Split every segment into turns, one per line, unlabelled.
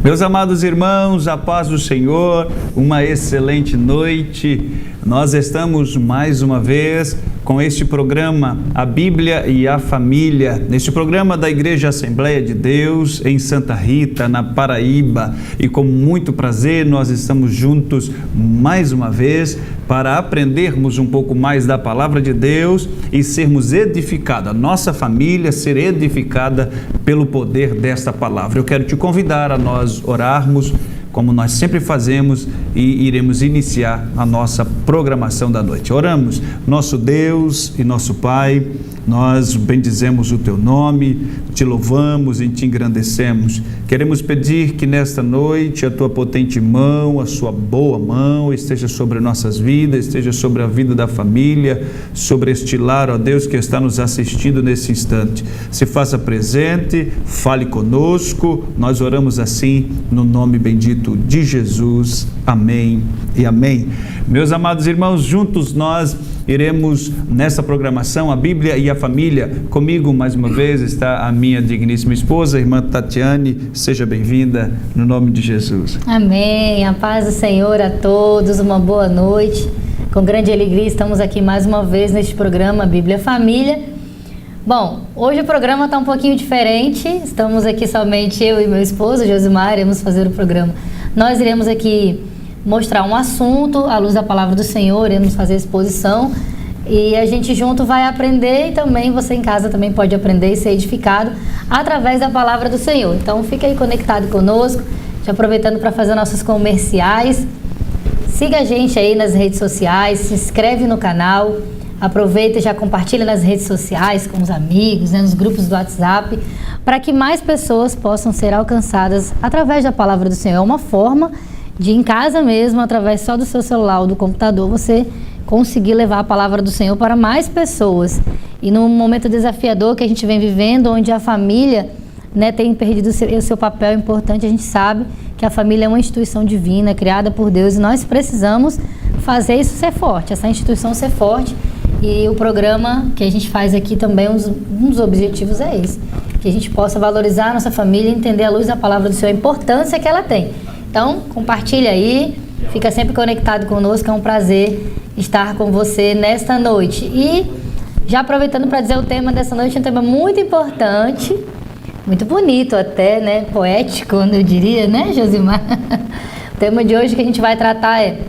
Meus amados irmãos, a paz do Senhor, uma excelente noite. Nós estamos mais uma vez com este programa, A Bíblia e a Família, neste programa da Igreja Assembleia de Deus, em Santa Rita, na Paraíba. E com muito prazer nós estamos juntos mais uma vez para aprendermos um pouco mais da Palavra de Deus e sermos edificados, a nossa família ser edificada pelo poder desta Palavra. Eu quero te convidar a nós orarmos, como nós sempre fazemos, e iremos iniciar a nossa programação da noite. Oramos. Nosso Deus e nosso Pai, nós bendizemos o Teu nome, Te louvamos e Te engrandecemos. Queremos pedir que nesta noite a Tua potente mão, a Sua boa mão esteja sobre nossas vidas, esteja sobre a vida da família, sobre este lar, ó Deus, que está nos assistindo nesse instante. Se faça presente, fale conosco, nós oramos assim no nome bendito de Jesus. Amém e amém. Meus amados irmãos, juntos nós iremos nessa programação, a Bíblia e a Família. Comigo mais uma vez está a minha digníssima esposa, a irmã Tatiane. Seja bem-vinda no nome de Jesus.
Amém. A paz do Senhor a todos, uma boa noite. Com grande alegria estamos aqui mais uma vez neste programa Bíblia e Família. Bom, hoje o programa está um pouquinho diferente. Estamos aqui somente eu e meu esposo, Josimar, iremos fazer o programa. Nós iremos aqui mostrar um assunto à luz da Palavra do Senhor, iremos fazer exposição e a gente junto vai aprender, e também você em casa também pode aprender e ser edificado através da Palavra do Senhor. Então fica aí conectado conosco, já aproveitando para fazer nossos comerciais. Siga a gente aí nas redes sociais, se inscreve no canal, aproveita e já compartilha nas redes sociais com os amigos, nos grupos do WhatsApp, para que mais pessoas possam ser alcançadas através da Palavra do Senhor. É uma forma de, em casa mesmo, através só do seu celular ou do computador, você conseguir levar a Palavra do Senhor para mais pessoas. E num momento desafiador que a gente vem vivendo, onde a família, tem perdido o seu papel importante, a gente sabe que a família é uma instituição divina, criada por Deus, e nós precisamos fazer isso ser forte, essa instituição ser forte. E o programa que a gente faz aqui também, um dos objetivos é esse, que a gente possa valorizar a nossa família e entender à luz da Palavra do Senhor a importância que ela tem. Então, compartilha aí, fica sempre conectado conosco, é um prazer estar com você nesta noite. E já aproveitando para dizer o tema dessa noite, é um tema muito importante, muito bonito até, poético, eu diria, Josimar? O tema de hoje que a gente vai tratar é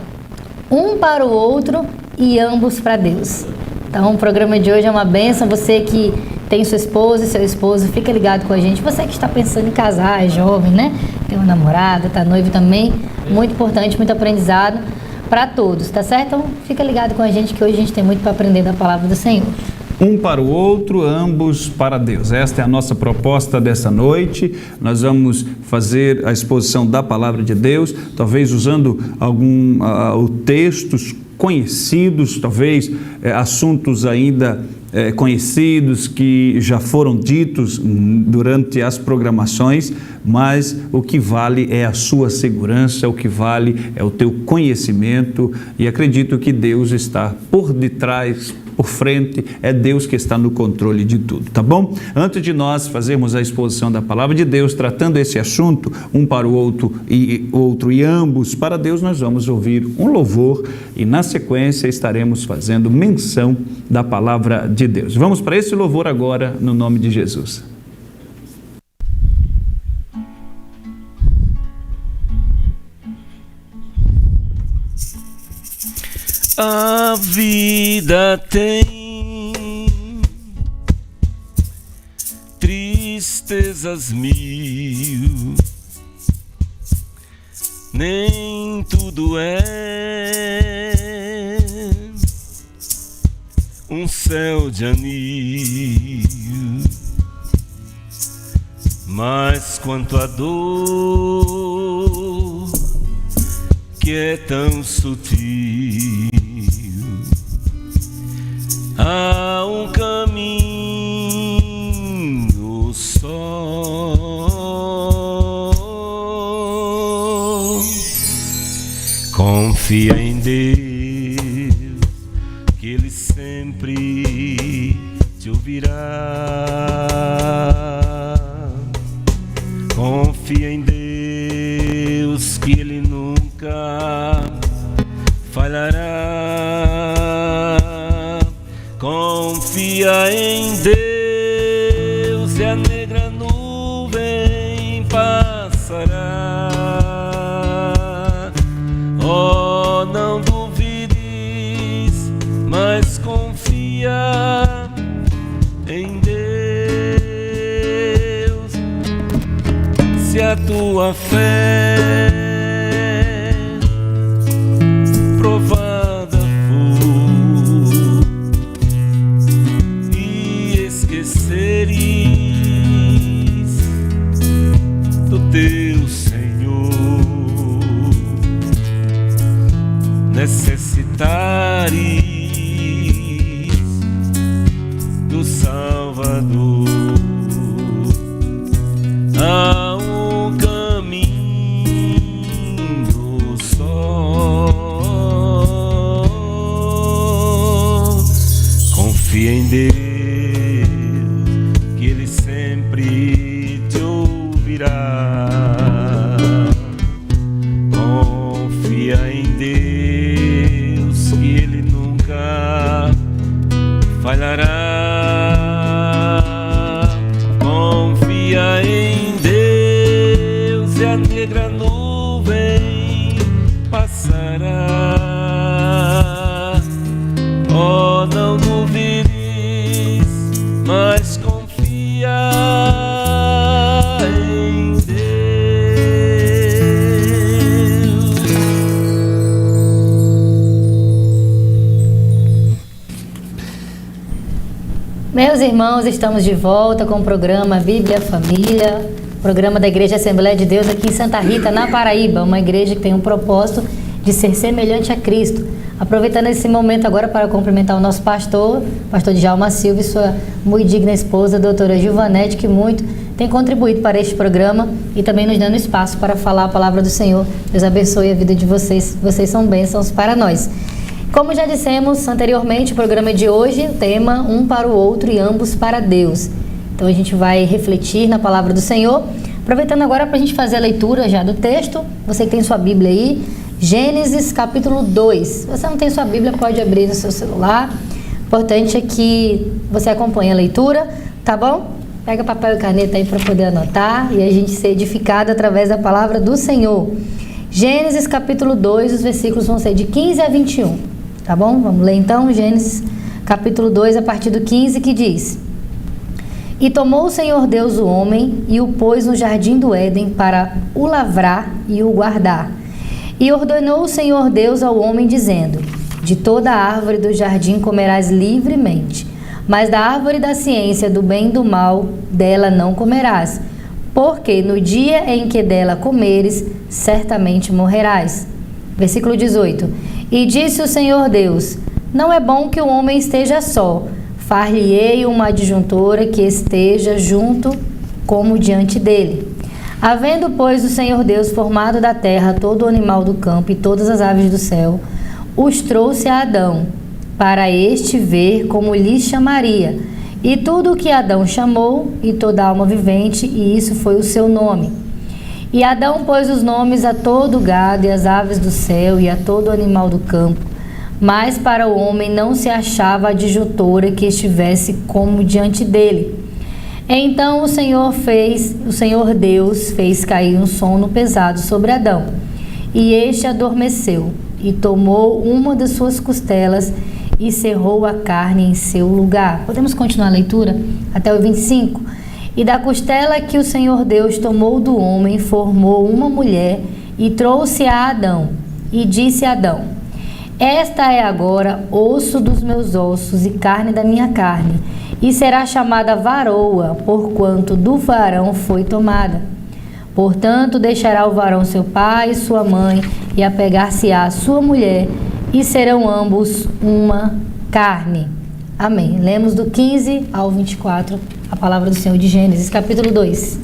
um para o outro e ambos para Deus. Então, o programa de hoje é uma bênção. Você que tem sua esposa e seu esposo, fica ligado com a gente. Você que está pensando em casar, é jovem, tem uma namorada, está noivo também. Muito importante, muito aprendizado para todos, tá certo? Então, fica ligado com a gente que hoje a gente tem muito para aprender da Palavra do Senhor.
Um para o outro, ambos para Deus. Esta é a nossa proposta dessa noite. Nós vamos fazer a exposição da Palavra de Deus, talvez usando textos conhecidos, talvez assuntos ainda conhecidos que já foram ditos durante as programações, mas o que vale é a sua segurança, o que vale é o teu conhecimento, e acredito que Deus está por detrás, por frente, é Deus que está no controle de tudo, tá bom? Antes de nós fazermos a exposição da Palavra de Deus, tratando esse assunto, um para o outro e ambos para Deus, nós vamos ouvir um louvor e na sequência estaremos fazendo menção da Palavra de Deus. Vamos para esse louvor agora, no nome de Jesus.
A vida tem tristezas mil, nem tudo é um céu de anil, mas quanto a dor que é tão sutil, há um caminho só. Confia em Deus, que Ele sempre te ouvirá. Confia em Deus, passará. Oh, não duvides, mas confia em Deus. Se a tua fé provada for e esqueceres do teu Senhor, necessitares do Salvador. Há um caminho só. Confia em Deus, que Ele sempre te ouvirá. Confia em Deus, que Ele nunca falhará. Confia em Deus e a negra nuvem passará. Oh, não duvides, mas confia em Deus.
Meus irmãos, estamos de volta com o programa Bíblia Família, programa da Igreja Assembleia de Deus aqui em Santa Rita, na Paraíba, uma igreja que tem um propósito de ser semelhante a Cristo. Aproveitando esse momento agora para cumprimentar o nosso pastor Djalma Silva e sua muito digna esposa, doutora Gilvanete, que muito tem contribuído para este programa e também nos dando espaço para falar a palavra do Senhor. Deus abençoe a vida de vocês, vocês são bênçãos para nós. Como já dissemos anteriormente, o programa de hoje, o tema um para o outro e ambos para Deus. Então a gente vai refletir na palavra do Senhor, aproveitando agora para a gente fazer a leitura já do texto. Você que tem sua Bíblia aí, Gênesis capítulo 2. Se você não tem sua Bíblia, pode abrir no seu celular. O importante é que você acompanhe a leitura, tá bom? Pega papel e caneta aí para poder anotar e a gente ser edificado através da palavra do Senhor. Gênesis capítulo 2, os versículos vão ser de 15 a 21. Tá bom? Vamos ler então Gênesis capítulo 2 a partir do 15, que diz: E tomou o Senhor Deus o homem e o pôs no jardim do Éden para o lavrar e o guardar. E ordenou o Senhor Deus ao homem dizendo: De toda a árvore do jardim comerás livremente, mas da árvore da ciência do bem e do mal dela não comerás, porque no dia em que dela comeres, certamente morrerás. Versículo 18. E disse o Senhor Deus: Não é bom que o homem esteja só, far-lhe-ei uma adjuntora que esteja junto como diante dele. Havendo, pois, o Senhor Deus formado da terra todo o animal do campo e todas as aves do céu, os trouxe a Adão, para este ver como lhe chamaria. E tudo o que Adão chamou, e toda alma vivente, e isso foi o seu nome. E Adão pôs os nomes a todo o gado e as aves do céu e a todo animal do campo, mas para o homem não se achava adjuntora que estivesse como diante dele. Então o Senhor Deus fez cair um sono pesado sobre Adão, e este adormeceu, e tomou uma das suas costelas e cerrou a carne em seu lugar. Podemos continuar a leitura até o 25? E da costela que o Senhor Deus tomou do homem, formou uma mulher e trouxe a Adão. E disse a Adão: Esta é agora osso dos meus ossos e carne da minha carne, e será chamada varoa, porquanto do varão foi tomada. Portanto, deixará o varão seu pai e sua mãe, e apegar-se-á à sua mulher, e serão ambos uma carne. Amém. Lemos do 15 ao 24 a palavra do Senhor de Gênesis, capítulo 2.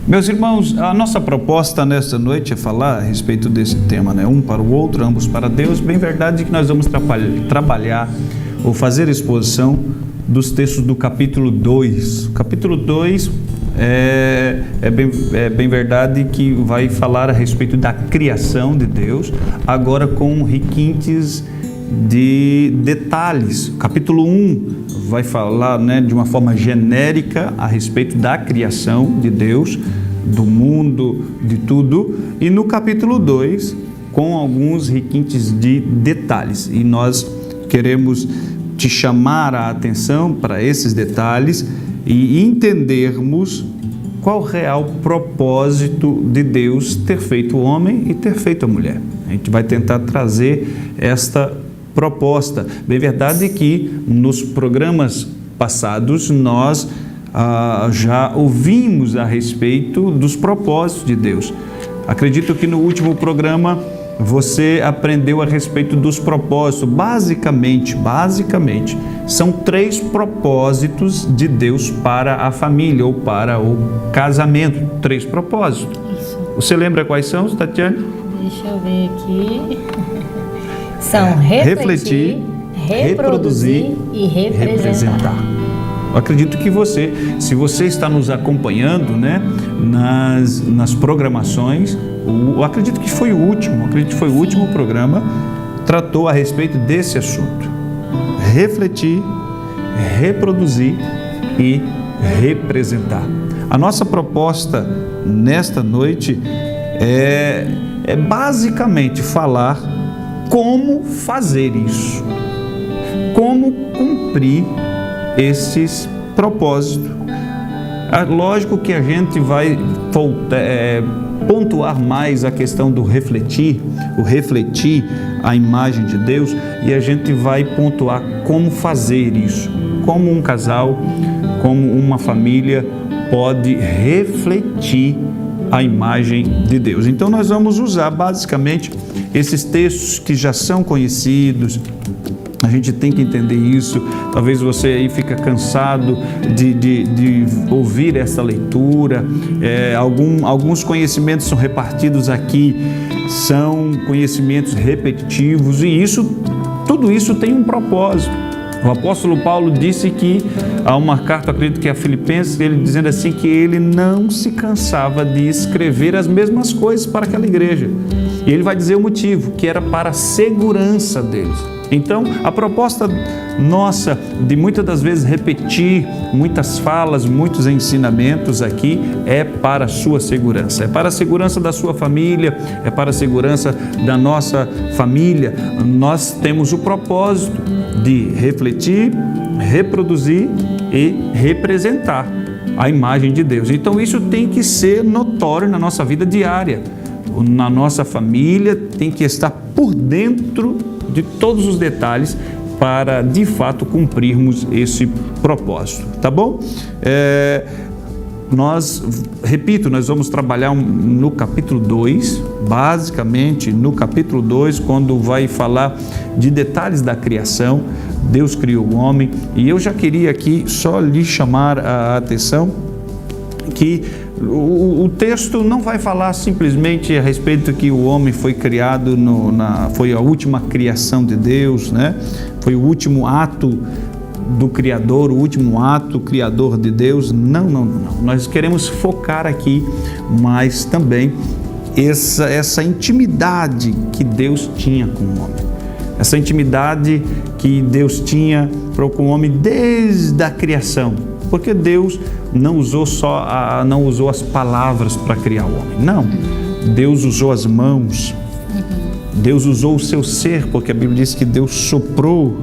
Meus irmãos, a nossa proposta nesta noite é falar a respeito desse tema, né? Um para o outro, ambos para Deus. Bem verdade que nós vamos trabalhar ou fazer exposição dos textos do capítulo 2. O capítulo 2 é bem verdade que vai falar a respeito da criação de Deus, agora com requintes de detalhes. O capítulo 1 vai falar, né, de uma forma genérica a respeito da criação de Deus. do mundo, de tudo. E no capítulo 2, com alguns requintes de detalhes. E nós queremos te chamar a atenção para esses detalhes e entendermos qual o real propósito de Deus ter feito o homem e ter feito a mulher. A gente vai tentar trazer esta proposta. Bem verdade que nos programas passados nós já ouvimos a respeito dos propósitos de Deus. Acredito que no último programa você aprendeu a respeito dos propósitos. Basicamente, são 3 propósitos de Deus para a família ou para o casamento. 3 propósitos.
Isso.
Você lembra quais são, Tatiane?
Deixa eu ver aqui. São refletir, reproduzir e representar.
Eu acredito que se você está nos acompanhando, né, nas programações, eu acredito que foi o último programa, tratou a respeito desse assunto. Refletir, reproduzir e representar. A nossa proposta nesta noite é basicamente falar como fazer isso, como cumprir esses propósitos. Lógico que a gente vai pontuar mais a questão do refletir a imagem de Deus, e a gente vai pontuar como fazer isso, como um casal, como uma família pode refletir a imagem de Deus. Então nós vamos usar basicamente esses textos que já são conhecidos. A gente tem que entender isso. Talvez você aí fica cansado de ouvir essa leitura. Alguns conhecimentos são repartidos aqui, são conhecimentos repetitivos, e tudo isso tem um propósito. O apóstolo Paulo disse que, há uma carta, acredito que é a Filipenses, ele dizendo assim que ele não se cansava de escrever as mesmas coisas para aquela igreja. E ele vai dizer o motivo, que era para a segurança deles. Então, a proposta nossa de muitas das vezes repetir muitas falas, muitos ensinamentos aqui é para a sua segurança, é para a segurança da sua família, é para a segurança da nossa família. Nós temos o propósito de refletir, reproduzir e representar a imagem de Deus. Então, isso tem que ser notório na nossa vida diária. Na nossa família tem que estar por dentro de todos os detalhes para, de fato, cumprirmos esse propósito, tá bom? Nós vamos trabalhar no capítulo 2, basicamente no capítulo 2, quando vai falar de detalhes da criação. Deus criou o homem, e eu já queria aqui só lhe chamar a atenção que o texto não vai falar simplesmente a respeito que o homem foi criado, foi a última criação de Deus, né? Foi o último ato do Criador, o último ato criador de Deus. Não. Nós queremos focar aqui, mas também essa intimidade que Deus tinha com o homem. Essa intimidade que Deus tinha com o homem desde a criação. Porque Deus não usou as palavras para criar o homem. Não. Deus usou as mãos. Deus usou o seu ser, porque a Bíblia diz que Deus soprou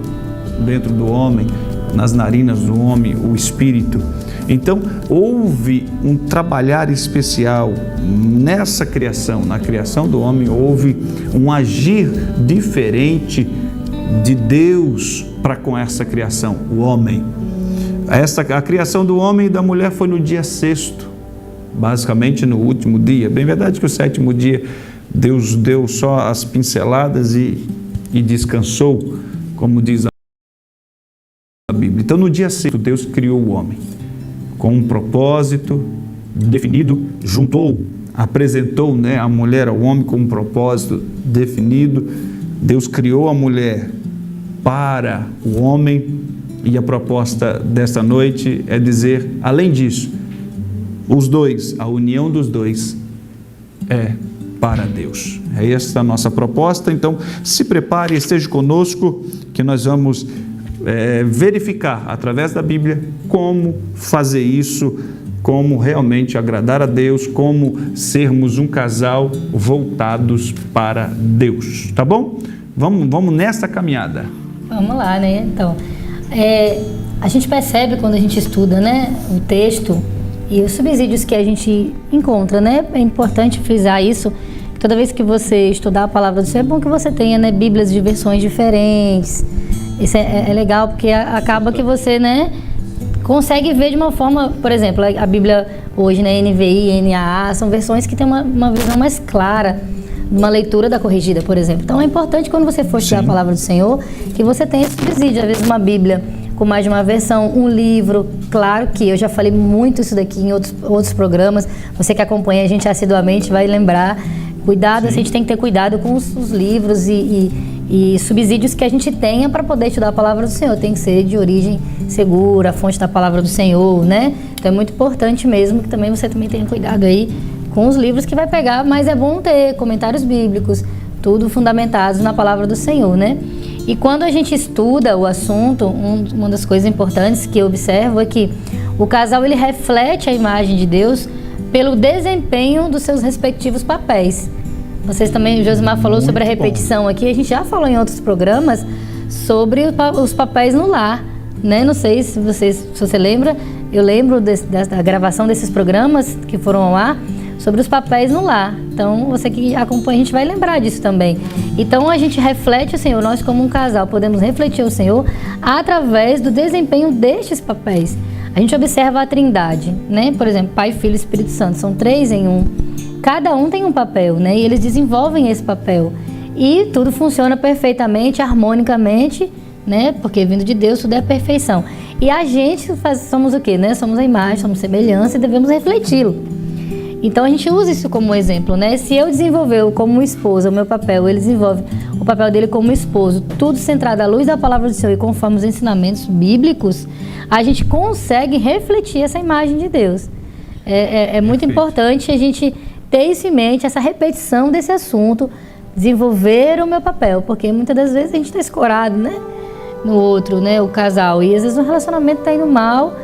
dentro do homem, nas narinas do homem, o Espírito. Então, houve um trabalhar especial nessa criação, na criação do homem, houve um agir diferente de Deus para com essa criação, o homem. A criação do homem e da mulher foi no dia 6º, basicamente no último dia. Bem verdade que o 7º dia Deus deu só as pinceladas e descansou, como diz a Bíblia. Então no dia 6º Deus criou o homem com um propósito definido, apresentou, né, a mulher ao homem com um propósito definido. Deus criou a mulher para o homem. E a proposta desta noite é dizer, além disso, a união dos dois é para Deus. É esta a nossa proposta. Então, se prepare, esteja conosco, que nós vamos verificar, através da Bíblia, como fazer isso como realmente agradar a Deus, como sermos um casal voltados para Deus, tá bom? Vamos nessa caminhada.
Vamos lá, né? Então, a gente percebe quando a gente estuda, né, o texto e os subsídios que a gente encontra, né? É importante frisar isso. Toda vez que você estudar a palavra do Senhor, é bom que você tenha, né, Bíblias de versões diferentes. Isso é legal, porque acaba que você, né, consegue ver de uma forma, por exemplo, a Bíblia hoje, né, NVI, NAA, são versões que têm uma visão mais clara, uma leitura da corrigida, por exemplo. Então é importante quando você for estudar a palavra do Senhor, que você tenha esse subsídio, às vezes uma Bíblia com mais de uma versão, um livro. Claro que eu já falei muito isso daqui em outros programas, você que acompanha a gente assiduamente vai lembrar. Cuidado, a gente tem que ter cuidado com os livros e subsídios que a gente tenha para poder estudar a palavra do Senhor. Tem que ser de origem segura, a fonte da palavra do Senhor, né? Então é muito importante mesmo que você também tenha cuidado aí com os livros que vai pegar, mas é bom ter comentários bíblicos, tudo fundamentados na palavra do Senhor, né? E quando a gente estuda o assunto, uma das coisas importantes que eu observo é que o casal ele reflete a imagem de Deus pelo desempenho dos seus respectivos papéis. Vocês também, o Josimar falou muito sobre a repetição aqui, a gente já falou em outros programas sobre os papéis no lar, né? Não sei se você lembra, eu lembro da gravação desses programas que foram ao ar sobre os papéis no lar. Então, você que acompanha, a gente vai lembrar disso também. Então, a gente reflete o Senhor, nós como um casal podemos refletir o Senhor através do desempenho destes papéis. A gente observa a Trindade, né? Por exemplo, Pai, Filho e Espírito Santo, são 3 em 1. Cada um tem um papel, né? E eles desenvolvem esse papel. E tudo funciona perfeitamente, harmonicamente, né? Porque vindo de Deus tudo é perfeição. E a gente somos o quê, né? Somos a imagem, somos semelhança e devemos refleti-lo. Então a gente usa isso como exemplo, né? Se eu desenvolver como esposa o meu papel, ele desenvolve o papel dele como esposo, tudo centrado à luz da palavra do Senhor e conforme os ensinamentos bíblicos, a gente consegue refletir essa imagem de Deus. É muito importante a gente ter isso em mente, essa repetição desse assunto, desenvolver o meu papel, porque muitas das vezes a gente está escorado, né, no outro, né, o casal, e às vezes o relacionamento está indo mal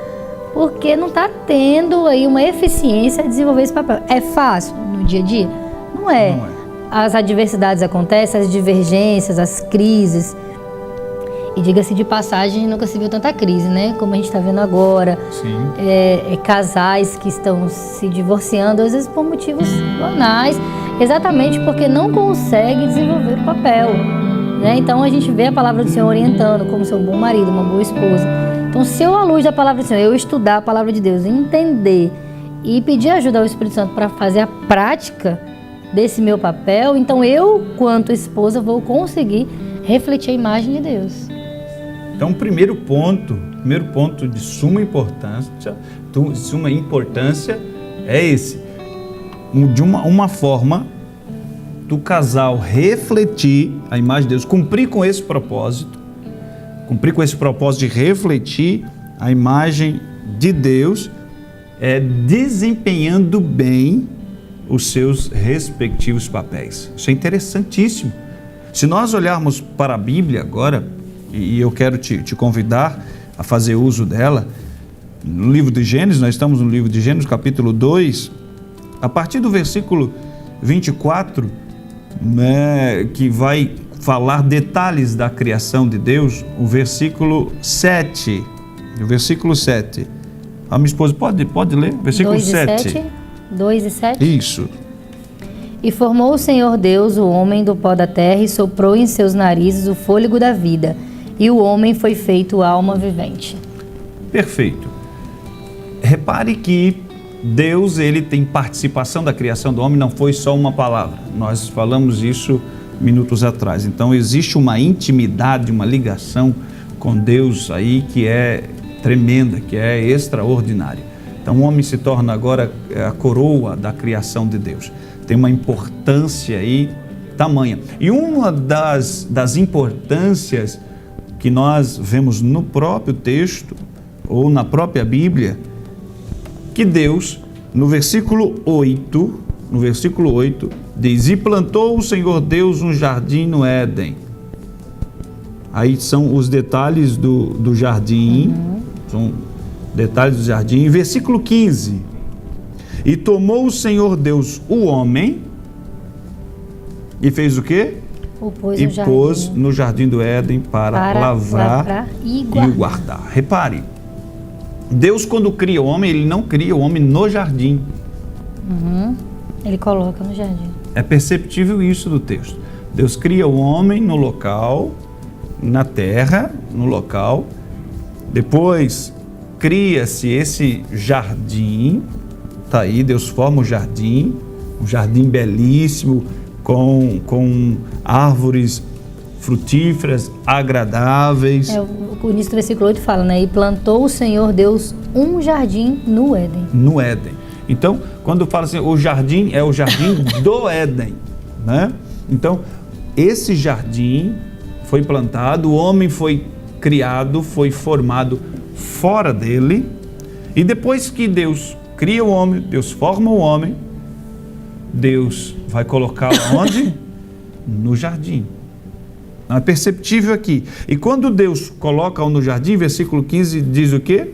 porque não está tendo aí uma eficiência de desenvolver esse papel. É fácil no dia a dia? Não é. Não é. As adversidades acontecem, as divergências, as crises. E diga-se de passagem, nunca se viu tanta crise, né? Como a gente está vendo agora. Sim. Casais que estão se divorciando, às vezes por motivos banais, exatamente porque não conseguem desenvolver o papel, né? Então a gente vê a palavra do Senhor orientando como ser um bom marido, uma boa esposa. Então, se eu, à luz da palavra do Senhor, eu estudar a palavra de Deus, entender e pedir ajuda ao Espírito Santo para fazer a prática desse meu papel, então eu, quanto esposa, vou conseguir refletir a imagem de Deus.
Então, primeiro ponto de suma importância é esse. De uma forma do casal refletir a imagem de Deus, cumprir com esse propósito de refletir a imagem de Deus, desempenhando bem os seus respectivos papéis. Isso é interessantíssimo. Se nós olharmos para a Bíblia agora, e eu quero te convidar a fazer uso dela, no livro de Gênesis, nós estamos no livro de Gênesis, capítulo 2, a partir do versículo 24, né, que vai falar detalhes da criação de Deus, o versículo 7. A minha esposa pode ler? Versículo 7.
2 e 7?
Isso.
E formou o Senhor Deus o homem do pó da terra e soprou em seus narizes o fôlego da vida, e o homem foi feito alma vivente. Perfeito.
Repare que Deus, ele tem participação da criação do homem, não foi só uma palavra. Nós falamos isso minutos atrás. Então existe uma intimidade, uma ligação com Deus aí que é tremenda, que é extraordinária. Então o homem se torna agora a coroa da criação de Deus. Tem uma importância aí tamanha. E uma das importâncias que nós vemos no próprio texto ou na própria Bíblia, que Deus, no versículo 8, diz: e plantou o Senhor Deus um jardim no Éden. Aí são os detalhes do jardim, são Detalhes do jardim. Versículo 15. E tomou o Senhor Deus o homem e fez o quê? E pôs no jardim do Éden para lavrar e guardar. Repare, Deus, quando cria o homem, Ele não cria o homem no jardim.
Ele coloca no jardim.
É perceptível isso do texto. Deus cria o homem no local, na terra, no local. Depois cria-se esse jardim. Está aí, Deus forma o jardim, um jardim belíssimo, com árvores frutíferas, agradáveis.
O início do versículo 8 fala, né? E plantou o Senhor Deus um jardim no Éden.
No Éden. Então, quando fala assim, o jardim é o jardim do Éden, né? Então, esse jardim foi plantado, o homem foi criado, foi formado fora dele, e depois que Deus cria o homem, Deus forma o homem, Deus vai colocá-lo onde? No jardim. Não é perceptível aqui. E quando Deus coloca-o no jardim, versículo 15 diz o quê?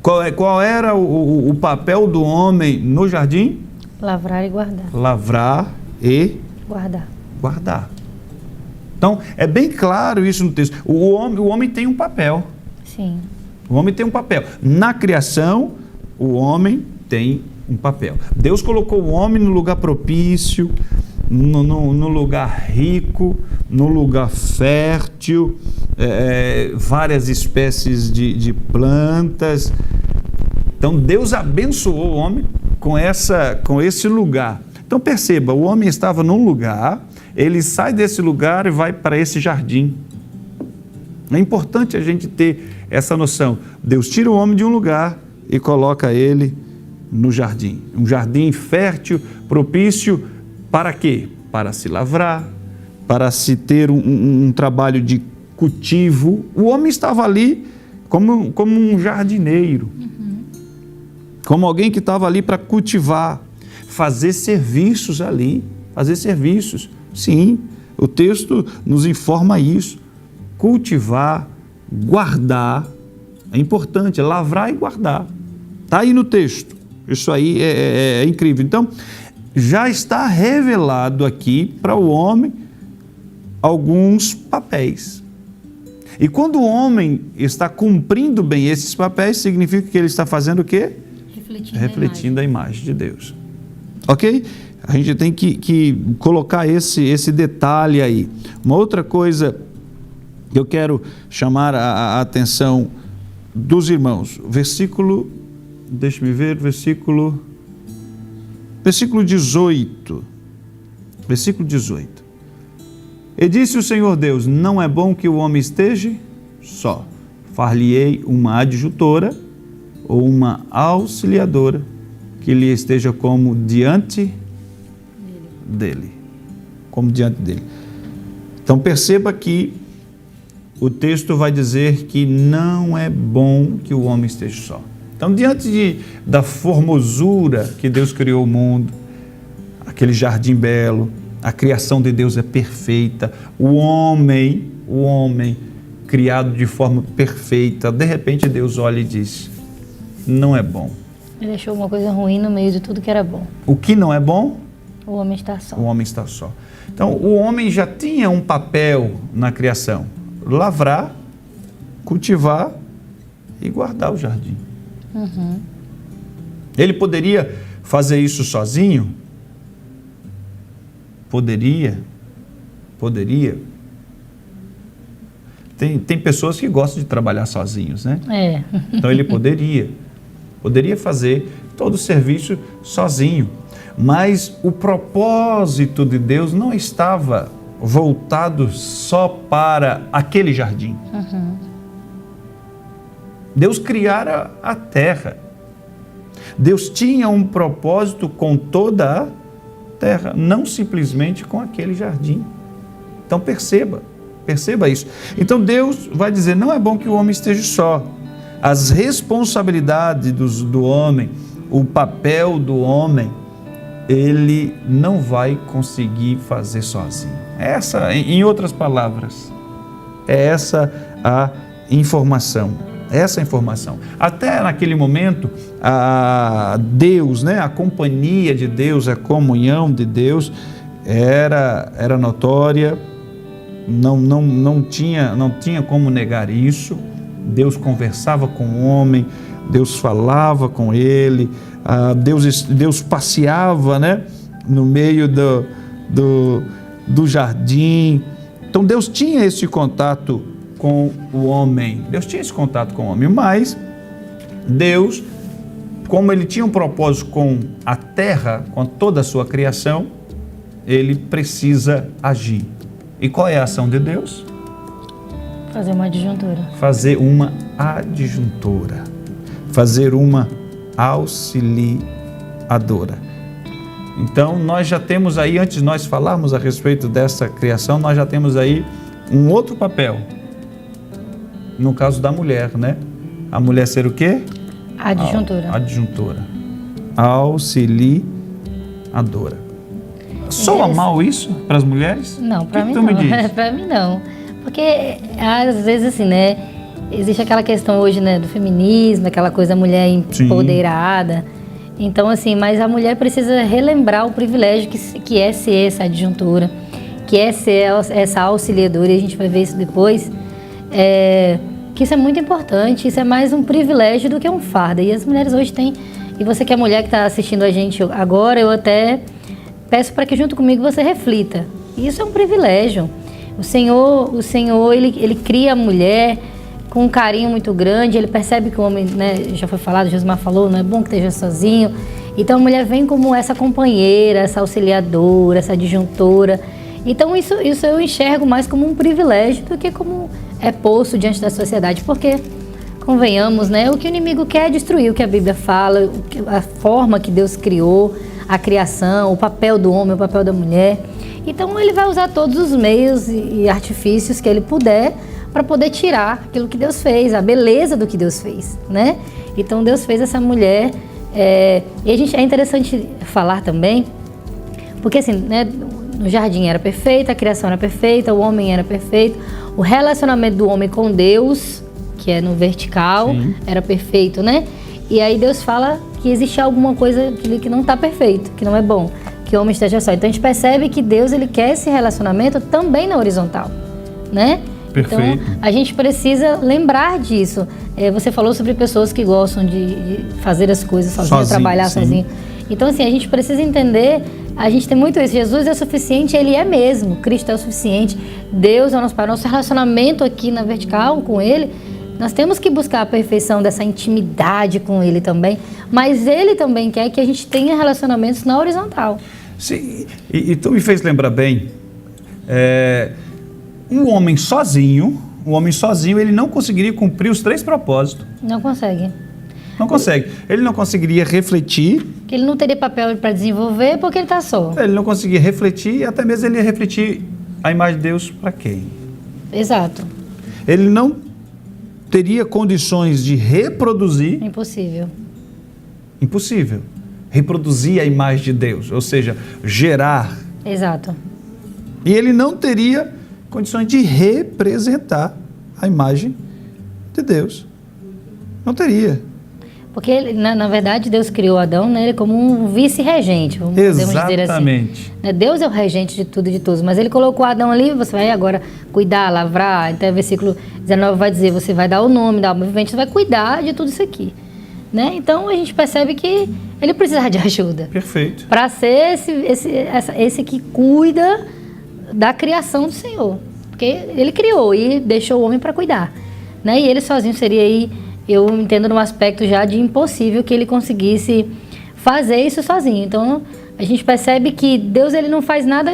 Qual era o papel do homem no jardim?
Lavrar e guardar.
Lavrar e guardar. Então, é bem claro isso no texto. O homem tem um papel.
Sim.
O homem tem um papel. Na criação, o homem tem um papel. Deus colocou o homem no lugar propício, no lugar rico, no lugar fértil, várias espécies de plantas. Então Deus abençoou o homem com esse lugar. Então perceba, o homem estava num lugar, ele sai desse lugar e vai para esse jardim. É importante a gente ter essa noção. Deus tira o homem de um lugar e coloca ele no jardim. Um jardim fértil, propício para quê? Para se lavrar, para se ter um trabalho de cultivo. O homem estava ali como um jardineiro, como alguém que estava ali para cultivar, fazer serviços ali, fazer serviços. Sim, o texto nos informa isso. Cultivar, guardar, é importante, é lavrar e guardar. Está aí no texto. Isso aí é incrível. Então, já está revelado aqui para o homem alguns papéis. E quando o homem está cumprindo bem esses papéis, significa que ele está fazendo o quê? Refletindo a imagem de Deus. Ok? A gente tem que colocar esse detalhe aí. Uma outra coisa que eu quero chamar a atenção dos irmãos. Versículo 18. Versículo 18. E disse o Senhor Deus, não é bom que o homem esteja só. Far-lhe-ei uma adjutora ou uma auxiliadora que lhe esteja como diante dele. Como diante dele. Então perceba que o texto vai dizer que não é bom que o homem esteja só. Então, diante da formosura que Deus criou o mundo, aquele jardim belo, a criação de Deus é perfeita, o homem criado de forma perfeita, de repente Deus olha e diz, não é bom.
Ele deixou uma coisa ruim no meio de tudo que era bom.
O que não é bom?
O homem está só.
O homem está só. Então, o homem já tinha um papel na criação, lavrar, cultivar e guardar o jardim. Ele poderia fazer isso sozinho? Poderia. Tem pessoas que gostam de trabalhar sozinhos, né? Então ele poderia fazer todo o serviço sozinho. Mas o propósito de Deus não estava voltado só para aquele jardim. Deus criara a terra. Deus tinha um propósito com toda a terra, não simplesmente com aquele jardim. Então perceba isso. Então Deus vai dizer, não é bom que o homem esteja só. As responsabilidades do homem, o papel do homem, ele não vai conseguir fazer sozinho. Em outras palavras, é essa a informação. essa informação. Até naquele momento, Deus, né, a companhia de Deus, a comunhão de Deus era notória, não tinha como negar isso. Deus conversava com o homem, Deus falava com ele, Deus passeava, né, no meio do jardim. Então Deus tinha esse contato com o homem, mas Deus, como ele tinha um propósito com a terra, com toda a sua criação, ele precisa agir. E qual é a ação de Deus?
Fazer uma adjuntura.
Fazer uma adjuntora. Fazer uma auxiliadora. Então, nós já temos aí, antes de nós falarmos a respeito dessa criação, nós já temos aí um outro papel. No caso da mulher, né? A mulher ser o quê?
Adjuntora.
Adjuntora. Auxiliadora. Soa mal isso para as mulheres?
Não, para mim
não.
Para mim não. Porque às vezes assim, né? Existe aquela questão hoje, né, do feminismo, aquela coisa da mulher empoderada. Sim. Então, assim, mas a mulher precisa relembrar o privilégio que é ser essa adjuntora, que é ser essa auxiliadora, e a gente vai ver isso depois, que isso é muito importante, isso é mais um privilégio do que um fardo. E as mulheres hoje têm, e você que é mulher que está assistindo a gente agora, eu até peço para que junto comigo você reflita. Isso é um privilégio. O Senhor ele cria a mulher com um carinho muito grande, ele percebe que o homem, né, já foi falado, Josmar falou, não é bom que esteja sozinho. Então a mulher vem como essa companheira, essa auxiliadora, essa adjuntora. Então isso eu enxergo mais como um privilégio do que como é posto diante da sociedade, porque, convenhamos, né, o que o inimigo quer é destruir o que a Bíblia fala, a forma que Deus criou, a criação, o papel do homem, o papel da mulher. Então ele vai usar todos os meios e artifícios que ele puder para poder tirar aquilo que Deus fez, a beleza do que Deus fez, né? Então Deus fez essa mulher, e é interessante falar também, porque assim, né, no jardim era perfeito, a criação era perfeita, o homem era perfeito, o relacionamento do homem com Deus, que é no vertical, sim, era perfeito, né? E aí Deus fala que existe alguma coisa que não está perfeito, que não é bom, que o homem esteja só. Então a gente percebe que Deus, ele quer esse relacionamento também na horizontal, né? Perfeito. Então a gente precisa lembrar disso. Você falou sobre pessoas que gostam de fazer as coisas sozinhas, trabalhar sozinho. Então assim, a gente precisa entender, a gente tem muito isso, Jesus é suficiente, ele é mesmo, Cristo é o suficiente, Deus é o nosso Pai, nosso relacionamento aqui na vertical com ele, nós temos que buscar a perfeição dessa intimidade com ele também, mas ele também quer que a gente tenha relacionamentos na horizontal.
Sim, e tu me fez lembrar bem, um homem sozinho, ele não conseguiria cumprir os 3 propósitos.
Não consegue.
Não consegue. Ele não conseguiria refletir.
Que ele não teria papel para desenvolver porque ele está só.
Ele não conseguia refletir, e até mesmo ele ia refletir a imagem de Deus para quem?
Exato.
Ele não teria condições de reproduzir. Impossível. Reproduzir a imagem de Deus, ou seja, gerar.
Exato.
E ele não teria condições de representar a imagem de Deus. Não teria.
Porque, na verdade, Deus criou Adão, né, como um vice-regente, podemos dizer assim. Deus é o regente de tudo e de todos, mas ele colocou Adão ali, você vai agora cuidar, lavrar. Então, o versículo 19 vai dizer, você vai dar o nome, dar o movimento, você vai cuidar de tudo isso aqui. Né? Então, a gente percebe que ele precisa de ajuda.
Perfeito.
Para ser esse que cuida da criação do Senhor. Porque ele criou e deixou o homem para cuidar. Né? E ele sozinho seria aí, eu entendo num aspecto já de impossível que ele conseguisse fazer isso sozinho. Então, a gente percebe que Deus, ele não faz nada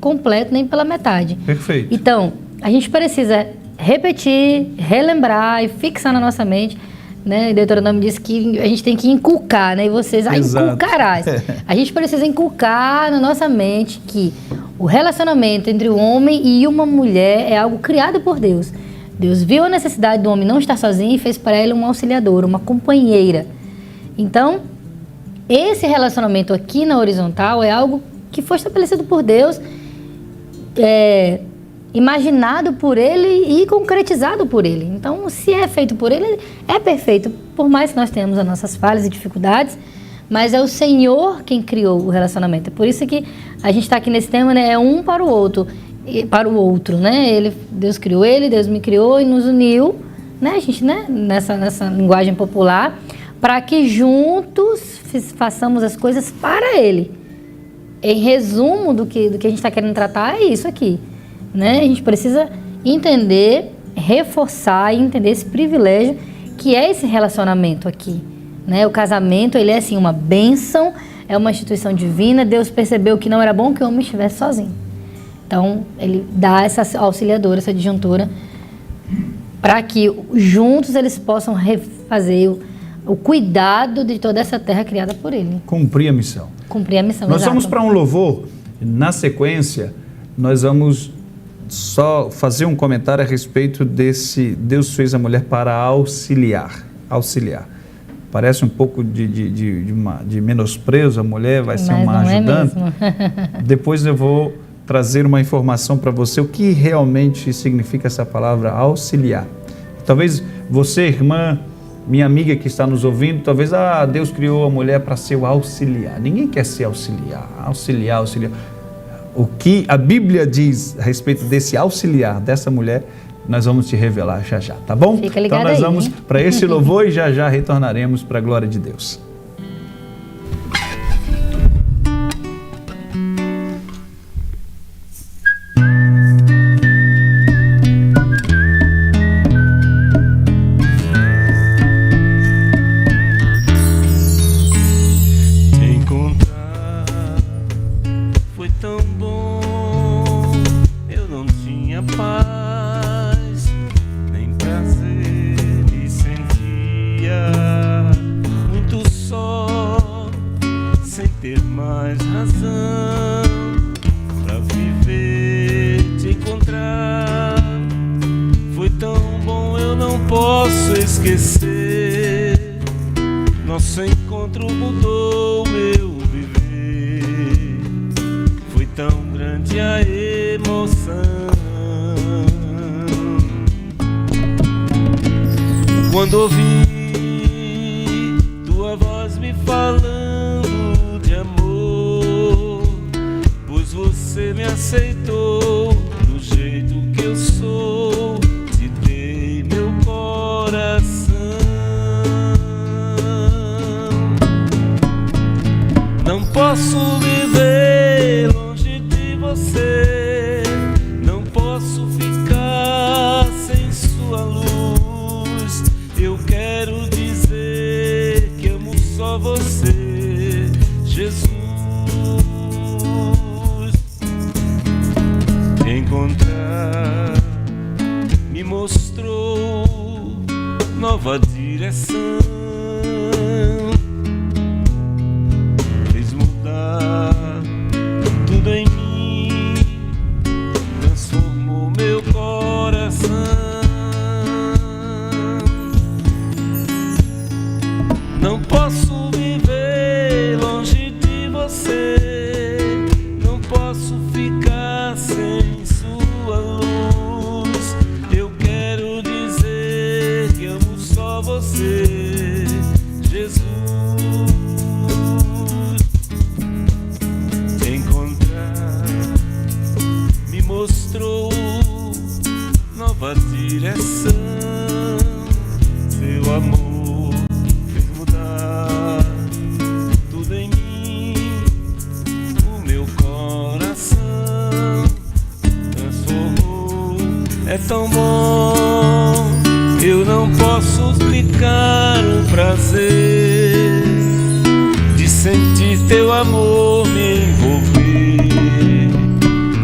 completo, nem pela metade.
Perfeito.
Então, a gente precisa repetir, relembrar e fixar na nossa mente, né? O Deuteronômio diz que a gente tem que inculcar, né? E vocês, inculcarás. A gente precisa inculcar na nossa mente que o relacionamento entre o homem e uma mulher é algo criado por Deus. Deus viu a necessidade do homem não estar sozinho e fez para ele uma auxiliadora, uma companheira. Então, esse relacionamento aqui na horizontal é algo que foi estabelecido por Deus imaginado por Ele e concretizado por Ele. Então, se é feito por Ele, é perfeito, por mais que nós tenhamos as nossas falhas e dificuldades, mas é o Senhor quem criou o relacionamento. É por isso que a gente está aqui nesse tema, né? É um para o outro, né? Deus criou ele, Deus me criou e nos uniu, né? A gente, né? Nessa linguagem popular, para que juntos façamos as coisas para Ele. Em resumo do que a gente está querendo tratar é isso aqui, né? A gente precisa entender, reforçar e entender esse privilégio que é esse relacionamento aqui, né? O casamento, ele é assim uma bênção, é uma instituição divina. Deus percebeu que não era bom que o homem estivesse sozinho. Então, ele dá essa auxiliadora, essa adjuntora, para que juntos eles possam refazer o cuidado de toda essa terra criada por Ele.
Cumprir a missão.
Cumprir a missão,
Nós
exato.
vamos para um louvor. Na sequência, nós vamos só fazer um comentário a respeito desse Deus fez a mulher para auxiliar. Parece um pouco de menosprezo, a mulher vai ser uma ajudante.
Não é mesmo.
Depois eu vou trazer uma informação para você, o que realmente significa essa palavra auxiliar. Talvez você, irmã, minha amiga que está nos ouvindo, talvez Deus criou a mulher para ser o auxiliar. Ninguém quer ser auxiliar. O que a Bíblia diz a respeito desse auxiliar, dessa mulher, nós vamos te revelar já, tá bom?
Fica ligado
então nós
aí,
vamos
hein?
para esse louvor e já retornaremos para a glória de Deus.
Nosso encontro mudou meu viver. Foi tão grande a emoção. Quando ouvi tua voz me falando de amor, pois você me aceitou do jeito que eu sou, te dei meu coração. Não posso viver longe de você, não posso ficar sem sua luz. Eu quero dizer que amo só você, Jesus. Encontrar me mostrou nova direção. Tudo em mim transformou meu coração. Não posso viver longe de você, não posso ficar sem sua luz. Eu quero dizer que amo só você, Jesus. Mostrou nova direção. Seu amor fez mudar tudo em mim. O meu coração transformou. É tão bom, eu não posso explicar o prazer de sentir teu amor me envolver.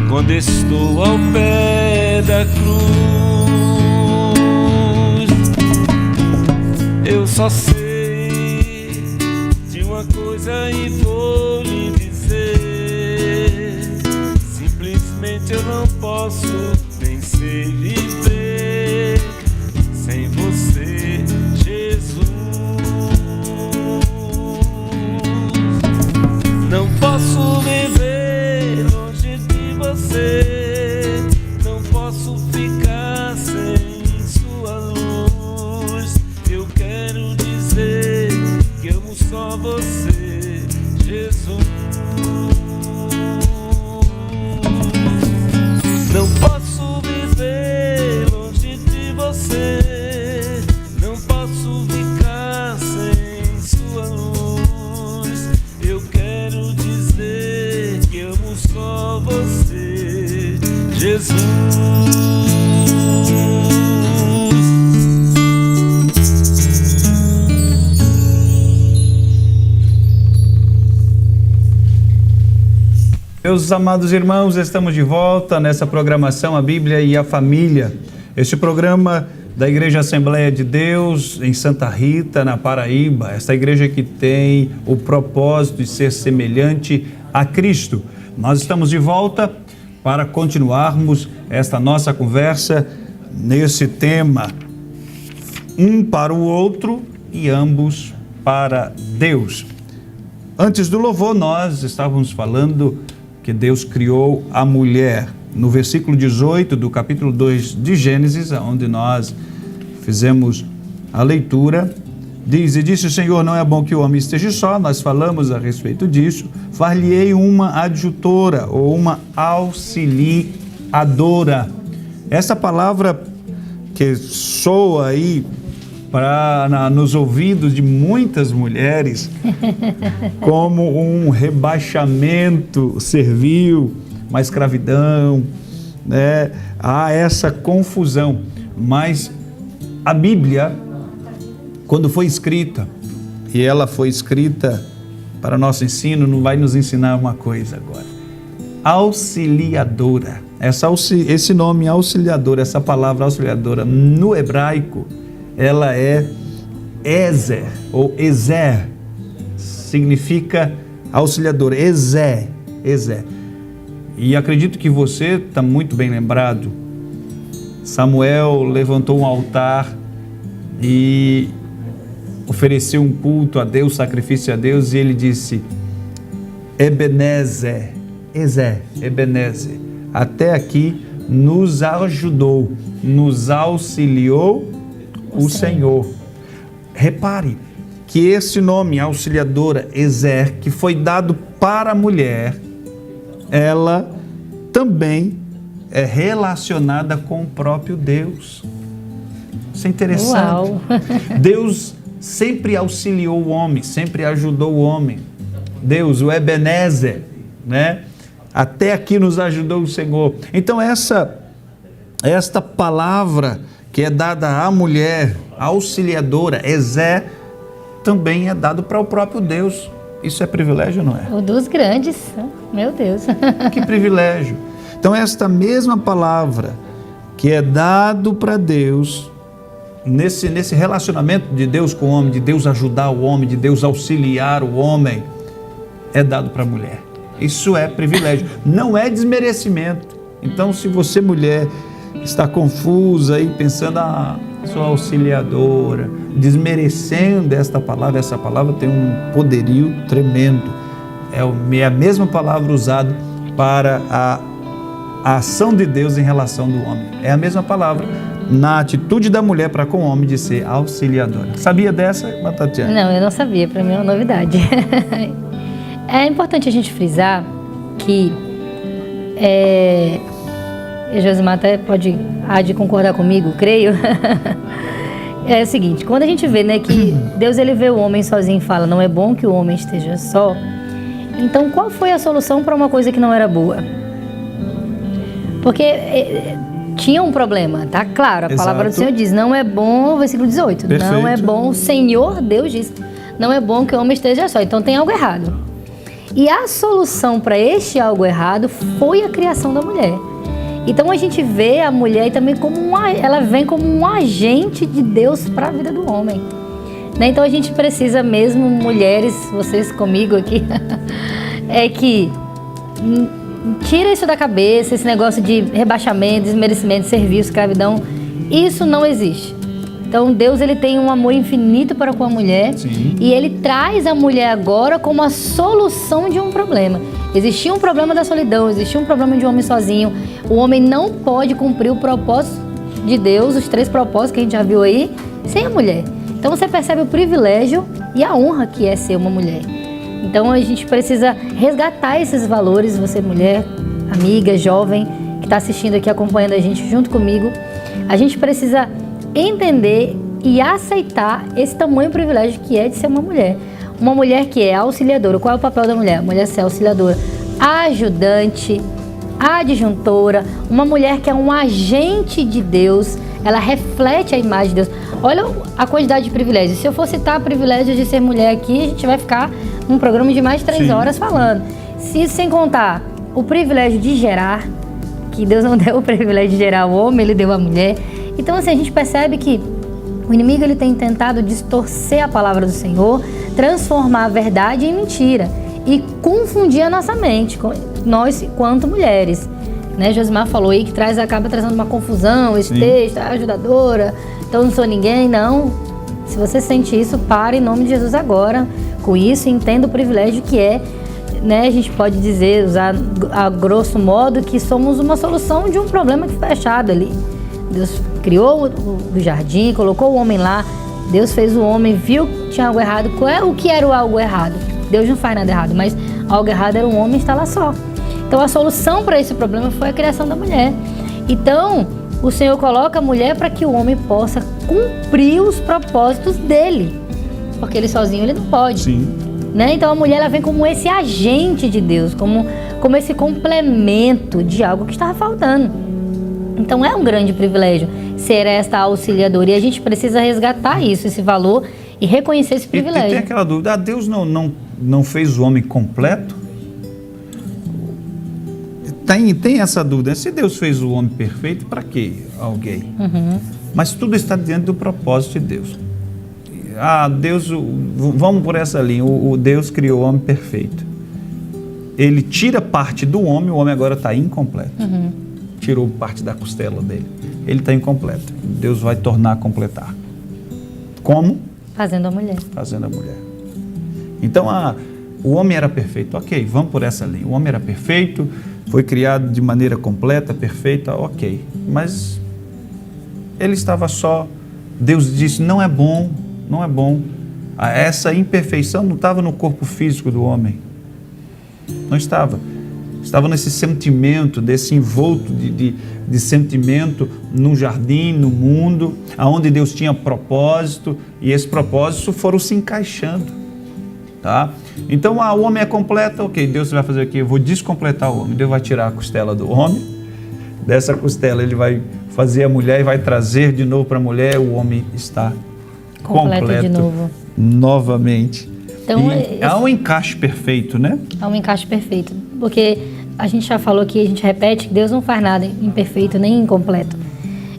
Quando estou ao pé da cruz, eu só sei de uma coisa e vou lhe dizer: simplesmente eu não posso nem sei viver sem você, Jesus. Não posso viver longe de você, não posso Jesus. Não posso viver longe de você, não posso ficar sem sua luz. Eu quero dizer que amo só você, Jesus.
Meus amados irmãos, estamos de volta nessa programação A Bíblia e a Família. Este programa da Igreja Assembleia de Deus em Santa Rita, na Paraíba. Esta igreja que tem o propósito de ser semelhante a Cristo. Nós estamos de volta para continuarmos esta nossa conversa nesse tema, um para o outro e ambos para Deus. Antes do louvor, nós estávamos falando que Deus criou a mulher. No versículo 18 do capítulo 2 de Gênesis, onde nós fizemos a leitura, diz: E disse o Senhor, não é bom que o homem esteja só. Nós falamos a respeito disso. Far-lhe-ei uma adjutora ou uma auxiliadora. Essa palavra que soa aí nos ouvidos de muitas mulheres como um rebaixamento servil, uma escravidão, né? Há essa confusão, mas a Bíblia, quando foi escrita, e ela foi escrita para nosso ensino, não vai nos ensinar uma coisa agora: auxiliadora. Esse nome auxiliadora, essa palavra auxiliadora no hebraico, ela é Ezer, ou Ezer, significa auxiliador, Ezer. E acredito que você está muito bem lembrado. Samuel levantou um altar e ofereceu um culto a Deus, sacrifício a Deus, e ele disse: Ebenezer, Ebenezer, até aqui nos ajudou, nos auxiliou o Senhor. Repare que esse nome, auxiliadora, Ezer, que foi dado para a mulher, ela também é relacionada com o próprio Deus. Isso é interessante.
Uau.
Deus sempre auxiliou o homem, sempre ajudou o homem. Deus, o Ebenezer, né? Até aqui nos ajudou o Senhor. Então esta palavra que é dada à mulher, auxiliadora, Ezer, também é dado para o próprio Deus. Isso é privilégio, não é?
O dos grandes, meu Deus.
Que privilégio. Então esta mesma palavra que é dado para Deus, nesse relacionamento de Deus com o homem, de Deus ajudar o homem, de Deus auxiliar o homem, é dado para a mulher. Isso é privilégio, não é desmerecimento. Então, se você, mulher, está confusa aí, pensando: sou auxiliadora, desmerecendo essa palavra tem um poderio tremendo. É a mesma palavra usada para a ação de Deus em relação do homem. É a mesma palavra na atitude da mulher para com o homem de ser auxiliadora. Sabia dessa, Tatiana?
Não, eu não sabia, para mim é uma novidade. É importante a gente frisar que Josimar até há de concordar comigo, creio. É o seguinte: quando a gente vê, né, que Deus ele vê o homem sozinho e fala: não é bom que o homem esteja só. Então, qual foi a solução para uma coisa que não era boa? Porque tinha um problema, tá claro. A palavra do Senhor diz: não é bom, versículo 18. Perfeito. Não é bom, o Senhor Deus diz: não é bom que o homem esteja só. Então tem algo errado. E a solução para este algo errado foi a criação da mulher. Então a gente vê a mulher também como ela vem como um agente de Deus para a vida do homem. Né? Então a gente precisa mesmo, mulheres, vocês comigo aqui, é que tira isso da cabeça, esse negócio de rebaixamento, desmerecimento, serviço, escravidão. Isso não existe. Então Deus ele tem um amor infinito para com a mulher. Sim. E ele traz a mulher agora como a solução de um problema. Existia um problema da solidão, existia um problema de um homem sozinho. O homem não pode cumprir o propósito de Deus, os 3 propósitos que a gente já viu aí, sem a mulher. Então você percebe o privilégio e a honra que é ser uma mulher. Então a gente precisa resgatar esses valores, você mulher, amiga, jovem, que está assistindo aqui, acompanhando a gente junto comigo. A gente precisa entender e aceitar esse tamanho privilégio que é de ser uma mulher. Uma mulher que é auxiliadora. Qual é o papel da mulher? A mulher ser auxiliadora, ajudante, adjuntora, uma mulher que é um agente de Deus, ela reflete a imagem de Deus. Olha a quantidade de privilégios. Se eu for citar privilégios de ser mulher aqui, a gente vai ficar num programa de mais de 3 horas falando. Se sem contar o privilégio de gerar, que Deus não deu o privilégio de gerar o homem, Ele deu a mulher. Então assim, a gente percebe que o inimigo ele tem tentado distorcer a palavra do Senhor, transformar a verdade em mentira e confundir a nossa mente, nós quanto mulheres. Né? Josimar falou aí que acaba trazendo uma confusão, esse texto, ajudadora, então não sou ninguém, não. Se você sente isso, pare em nome de Jesus agora com isso, entenda o privilégio que é, né? A gente pode dizer, usar a grosso modo, que somos uma solução de um problema que foi achado ali. Deus criou o jardim, colocou o homem lá, Deus fez o homem, viu que tinha algo errado. O que era o algo errado? Deus não faz nada errado, mas algo errado era um homem estar lá só. Então a solução para esse problema foi a criação da mulher. Então o Senhor coloca a mulher para que o homem possa cumprir os propósitos dele, porque ele sozinho ele não pode.
Sim.
Né? Então a mulher ela vem como esse agente de Deus, como esse complemento de algo que estava faltando. Então é um grande privilégio ser esta auxiliadora e a gente precisa resgatar isso, esse valor e reconhecer esse privilégio.
E tem aquela dúvida, Deus não fez o homem completo? Tem essa dúvida, se Deus fez o homem perfeito, para que alguém? Mas tudo está diante do propósito de Deus. Deus, vamos por essa linha, o Deus criou o homem perfeito. Ele tira parte do homem, o homem agora está incompleto. Tirou parte da costela dele. Ele está incompleto. Deus vai tornar a completar. Como?
Fazendo a mulher.
Fazendo a mulher. Então, o homem era perfeito. Ok, vamos por essa linha. O homem era perfeito, foi criado de maneira completa, perfeita, ok. Mas ele estava só. Deus disse, não é bom, não é bom. Essa imperfeição não estava no corpo físico do homem. Não estava. Estava nesse sentimento, desse envolto de sentimento no jardim, no mundo, onde Deus tinha propósito, e esses propósitos foram se encaixando. Tá? Então, o homem é completo, ok, Deus vai fazer o quê? Eu vou descompletar o homem. Deus vai tirar a costela do homem, dessa costela ele vai fazer a mulher e vai trazer de novo para a mulher, o homem está completo
de novo.
Novamente.
Então,
há um encaixe perfeito, né?
Há um encaixe perfeito, porque a gente já falou aqui, a gente repete que Deus não faz nada imperfeito nem incompleto.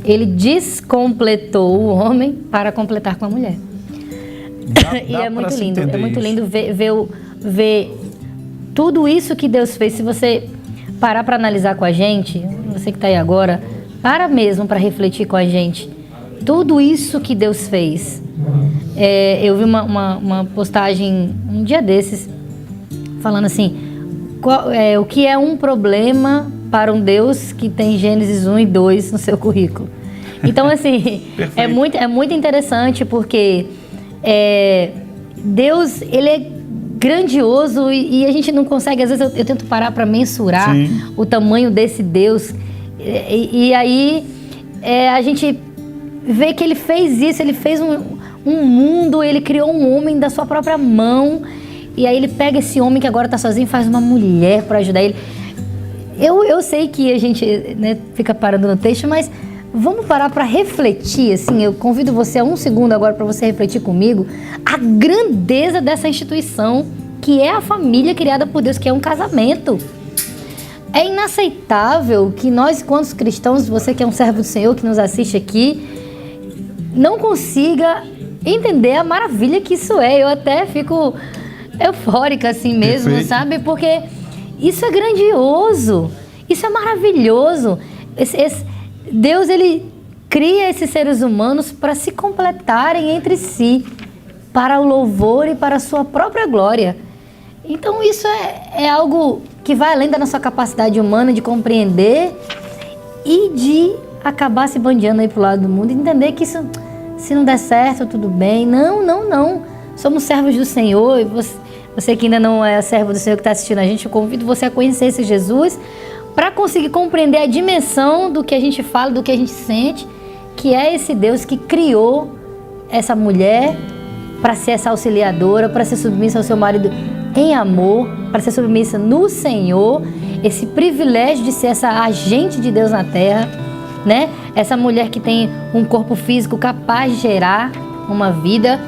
Ele descompletou o homem para completar com a mulher. E é muito lindo ver tudo isso que Deus fez. Se você parar para analisar com a gente, você que está aí agora, para mesmo para refletir com a gente, tudo isso que Deus fez. Eu vi uma postagem um dia desses, falando assim, o que é um problema para um Deus que tem Gênesis 1 e 2 no seu currículo. Então, assim, é muito interessante, porque Deus, Ele é grandioso e a gente não consegue, às vezes eu tento parar para mensurar o tamanho desse Deus, e aí a gente vê que Ele fez isso, Ele fez um mundo, Ele criou um homem da sua própria mão, e aí Ele pega esse homem que agora está sozinho e faz uma mulher para ajudar ele. Eu sei que a gente, né, fica parando no texto, mas vamos parar para refletir, assim, eu convido você a 1 segundo agora para você refletir comigo a grandeza dessa instituição que é a família criada por Deus, que é um casamento. É inaceitável que nós, quanto cristãos, você que é um servo do Senhor, que nos assiste aqui, não consiga entender a maravilha que isso é. Eu até fico eufórica assim mesmo, perfeito, sabe? Porque isso é grandioso, isso é maravilhoso. Deus, Ele cria esses seres humanos para se completarem entre si, para o louvor e para a sua própria glória. Então isso é algo que vai além da nossa capacidade humana de compreender e de acabar se bandeando aí pro lado do mundo e entender que isso, se não der certo, tudo bem. Não. Somos servos do Senhor e Você que ainda não é servo do Senhor que está assistindo a gente, eu convido você a conhecer esse Jesus para conseguir compreender a dimensão do que a gente fala, do que a gente sente, que é esse Deus que criou essa mulher para ser essa auxiliadora, para ser submissa ao seu marido em amor, para ser submissa no Senhor, esse privilégio de ser essa agente de Deus na terra, né? Essa mulher que tem um corpo físico capaz de gerar uma vida,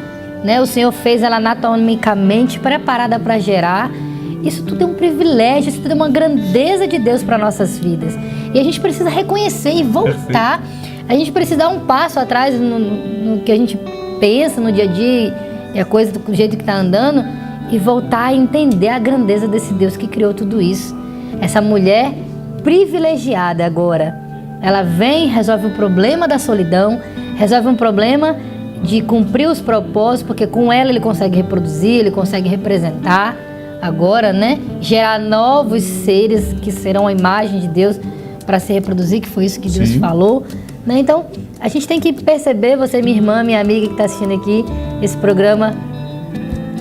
né? O Senhor fez ela anatomicamente preparada para gerar. Isso tudo é um privilégio, isso tudo é uma grandeza de Deus para nossas vidas. E a gente precisa reconhecer e voltar. A gente precisa dar um passo atrás no que a gente pensa no dia a dia e a coisa do jeito que está andando e voltar a entender a grandeza desse Deus que criou tudo isso. Essa mulher privilegiada agora, ela vem, resolve o problema da solidão, resolve um problema de cumprir os propósitos, porque com ela ele consegue reproduzir, ele consegue representar agora, né? Gerar novos seres que serão a imagem de Deus para se reproduzir, que foi isso que Deus falou, né? Então, a gente tem que perceber, você, minha irmã, minha amiga que está assistindo aqui esse programa,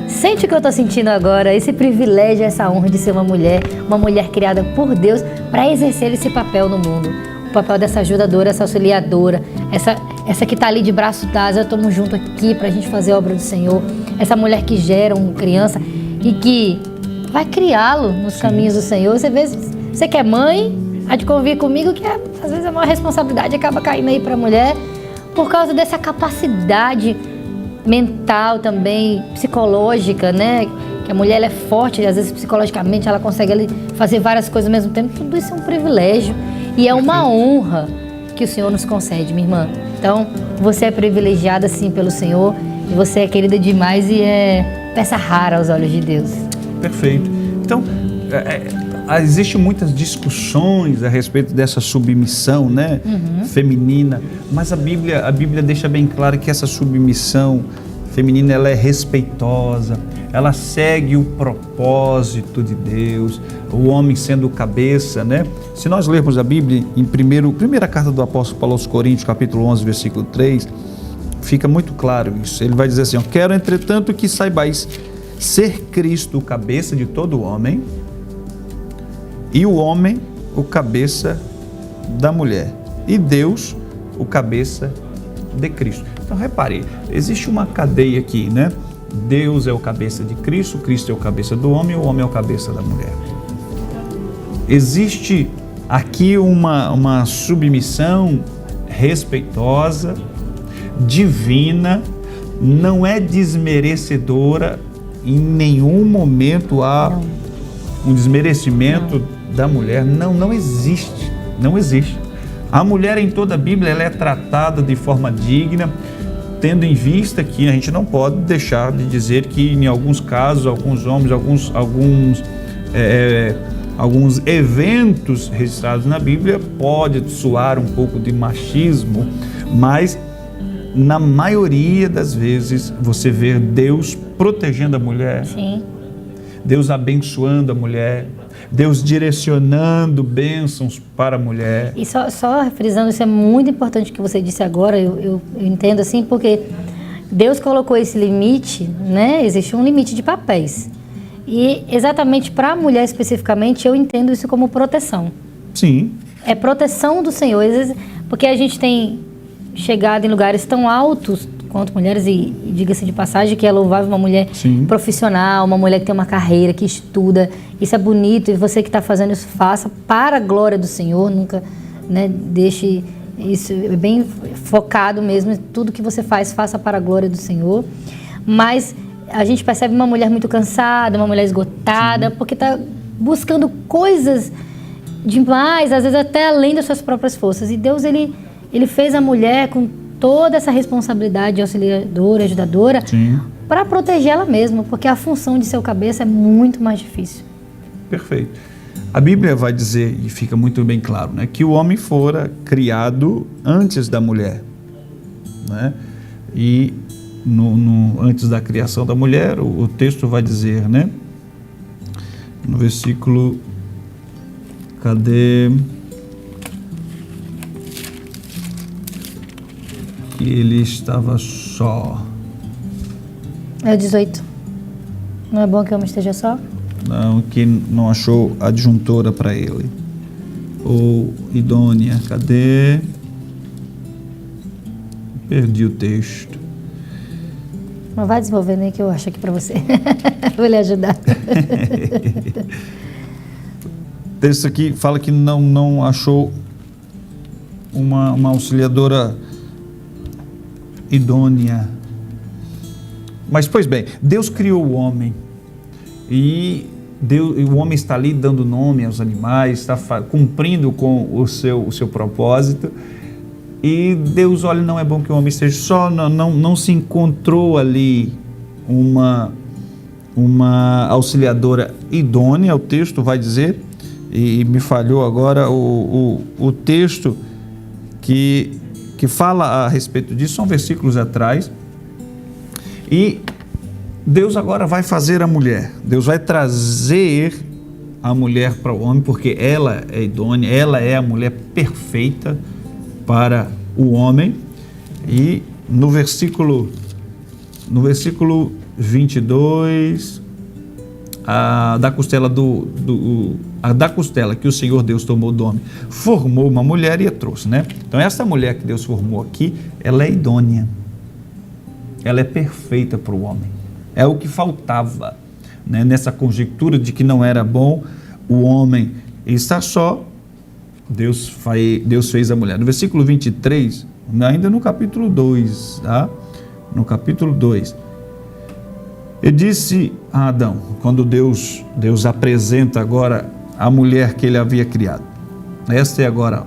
sente o que eu estou sentindo agora, esse privilégio, essa honra de ser uma mulher criada por Deus para exercer esse papel no mundo. O papel dessa ajudadora, essa auxiliadora, essa que está ali de braço dado, estamos junto aqui para a gente fazer a obra do Senhor. Essa mulher que gera uma criança e que vai criá-lo nos caminhos do Senhor. Você vê, você que é mãe, há de convir comigo que às vezes é uma responsabilidade, acaba caindo aí para a mulher por causa dessa capacidade mental também, psicológica, né? Que a mulher ela é forte, às vezes psicologicamente ela consegue ali fazer várias coisas ao mesmo tempo. Tudo isso é um privilégio e é uma honra que o Senhor nos concede, minha irmã. Então, você é privilegiada sim pelo Senhor e você é querida demais e é peça rara aos olhos de Deus.
Perfeito. Então, existem muitas discussões a respeito dessa submissão, né, feminina, mas a Bíblia deixa bem claro que essa submissão feminina ela é respeitosa, ela segue o propósito de Deus, o homem sendo o cabeça, né? Se nós lermos a Bíblia em primeira carta do apóstolo Paulo aos Coríntios, capítulo 11, versículo 3, fica muito claro isso. Ele vai dizer assim, quero entretanto que saibais ser Cristo o cabeça de todo homem e o homem o cabeça da mulher e Deus o cabeça de Cristo. Então repare, existe uma cadeia aqui, né? Deus é o cabeça de Cristo, Cristo é o cabeça do homem, o homem é o cabeça da mulher. Existe aqui uma submissão respeitosa, divina, não é desmerecedora, em nenhum momento há um desmerecimento da mulher, não existe. A mulher em toda a Bíblia ela é tratada de forma digna, tendo em vista que a gente não pode deixar de dizer que em alguns casos, alguns homens, alguns eventos registrados na Bíblia pode soar um pouco de machismo, mas na maioria das vezes você vê Deus protegendo a mulher,
Sim.
Deus abençoando a mulher, Deus direcionando bênçãos para a mulher.
E só frisando, isso é muito importante que você disse agora, eu entendo assim, porque Deus colocou esse limite, né? Existe um limite de papéis. E exatamente para a mulher especificamente, eu entendo isso como proteção.
Sim.
É proteção do Senhor, às vezes, porque a gente tem chegado em lugares tão altos quanto mulheres, e diga-se de passagem que é louvável uma mulher profissional, uma mulher que tem uma carreira, que estuda, isso é bonito, e você que está fazendo isso, faça para a glória do Senhor, nunca, né, deixe isso, é bem focado mesmo, tudo que você faz, faça para a glória do Senhor, mas a gente percebe uma mulher muito cansada, uma mulher esgotada, porque está buscando coisas demais, às vezes até além das suas próprias forças, e Deus, ele fez a mulher com toda essa responsabilidade de auxiliadora, ajudadora, para proteger ela mesma, porque a função de ser o cabeça é muito mais difícil.
Perfeito. A Bíblia vai dizer, e fica muito bem claro, né, que o homem fora criado antes da mulher, né? E antes da criação da mulher, o texto vai dizer, né, no versículo, que ele estava só.
É o 18. Não é bom que o homem esteja só?
Não, que não achou adjuntora para ele. Ou idônea, cadê? Perdi o texto.
Mas vai desenvolvendo aí que eu acho aqui para você. Vou lhe ajudar.
O texto aqui fala que não achou uma auxiliadora idônea. Mas, pois bem, Deus criou o homem e o homem está ali dando nome aos animais, está cumprindo com o seu propósito. E Deus, olha, não é bom que o homem esteja só, não se encontrou ali uma auxiliadora idônea, o texto vai dizer, e me falhou agora o texto que fala a respeito disso, são versículos atrás, e Deus agora vai fazer a mulher, Deus vai trazer a mulher para o homem, porque ela é idônea, ela é a mulher perfeita para o homem. E no versículo 22, da costela que o Senhor Deus tomou do homem, formou uma mulher e a trouxe, né? Então essa mulher que Deus formou aqui, ela é idônea, ela é perfeita para o homem, é o que faltava, né? Nessa conjectura de que não era bom o homem estar só, Deus fez a mulher. No versículo 23, ainda no capítulo 2, tá? No capítulo 2, ele disse a Adão, quando Deus apresenta agora a mulher que ele havia criado: esta é agora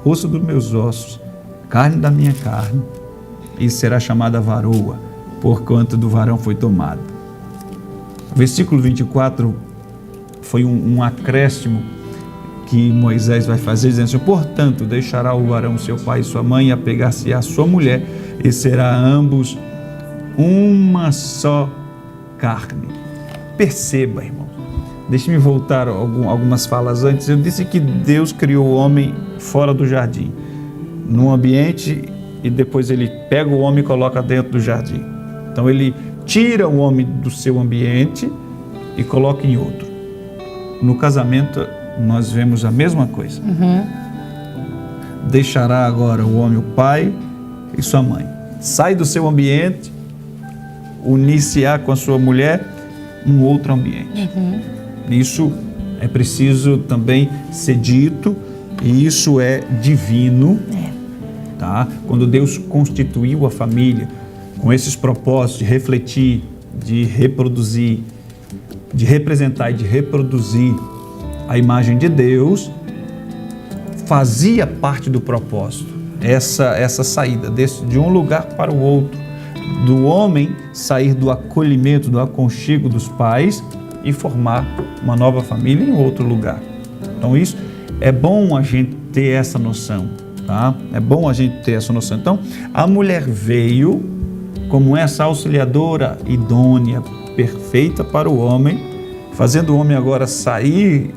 osso dos meus ossos, carne da minha carne, e será chamada varoa, porquanto do varão foi tomada. Versículo 24 foi um acréscimo que Moisés vai fazer, dizendo assim: portanto, deixará o varão seu pai e sua mãe, e apegar-se à sua mulher, e será ambos uma só carne. Perceba, irmão, deixe-me voltar algumas falas antes. Eu disse que Deus criou o homem fora do jardim, num ambiente, e depois ele pega o homem e coloca dentro do jardim. Então ele tira o homem do seu ambiente e coloca em outro. No casamento nós vemos a mesma coisa. Deixará agora o homem o pai e sua mãe, sai do seu ambiente, unir-se-á com a sua mulher um outro ambiente. Isso é preciso também ser dito, e isso é divino, tá? Quando Deus constituiu a família com esses propósitos de refletir, de reproduzir, de representar e de reproduzir a imagem de Deus, fazia parte do propósito essa saída de um lugar para o outro, do homem sair do acolhimento, do aconchego dos pais e formar uma nova família em outro lugar. Então isso é bom a gente ter essa noção, tá? É bom a gente ter essa noção. Então a mulher veio como essa auxiliadora idônea, perfeita para o homem, fazendo o homem agora sair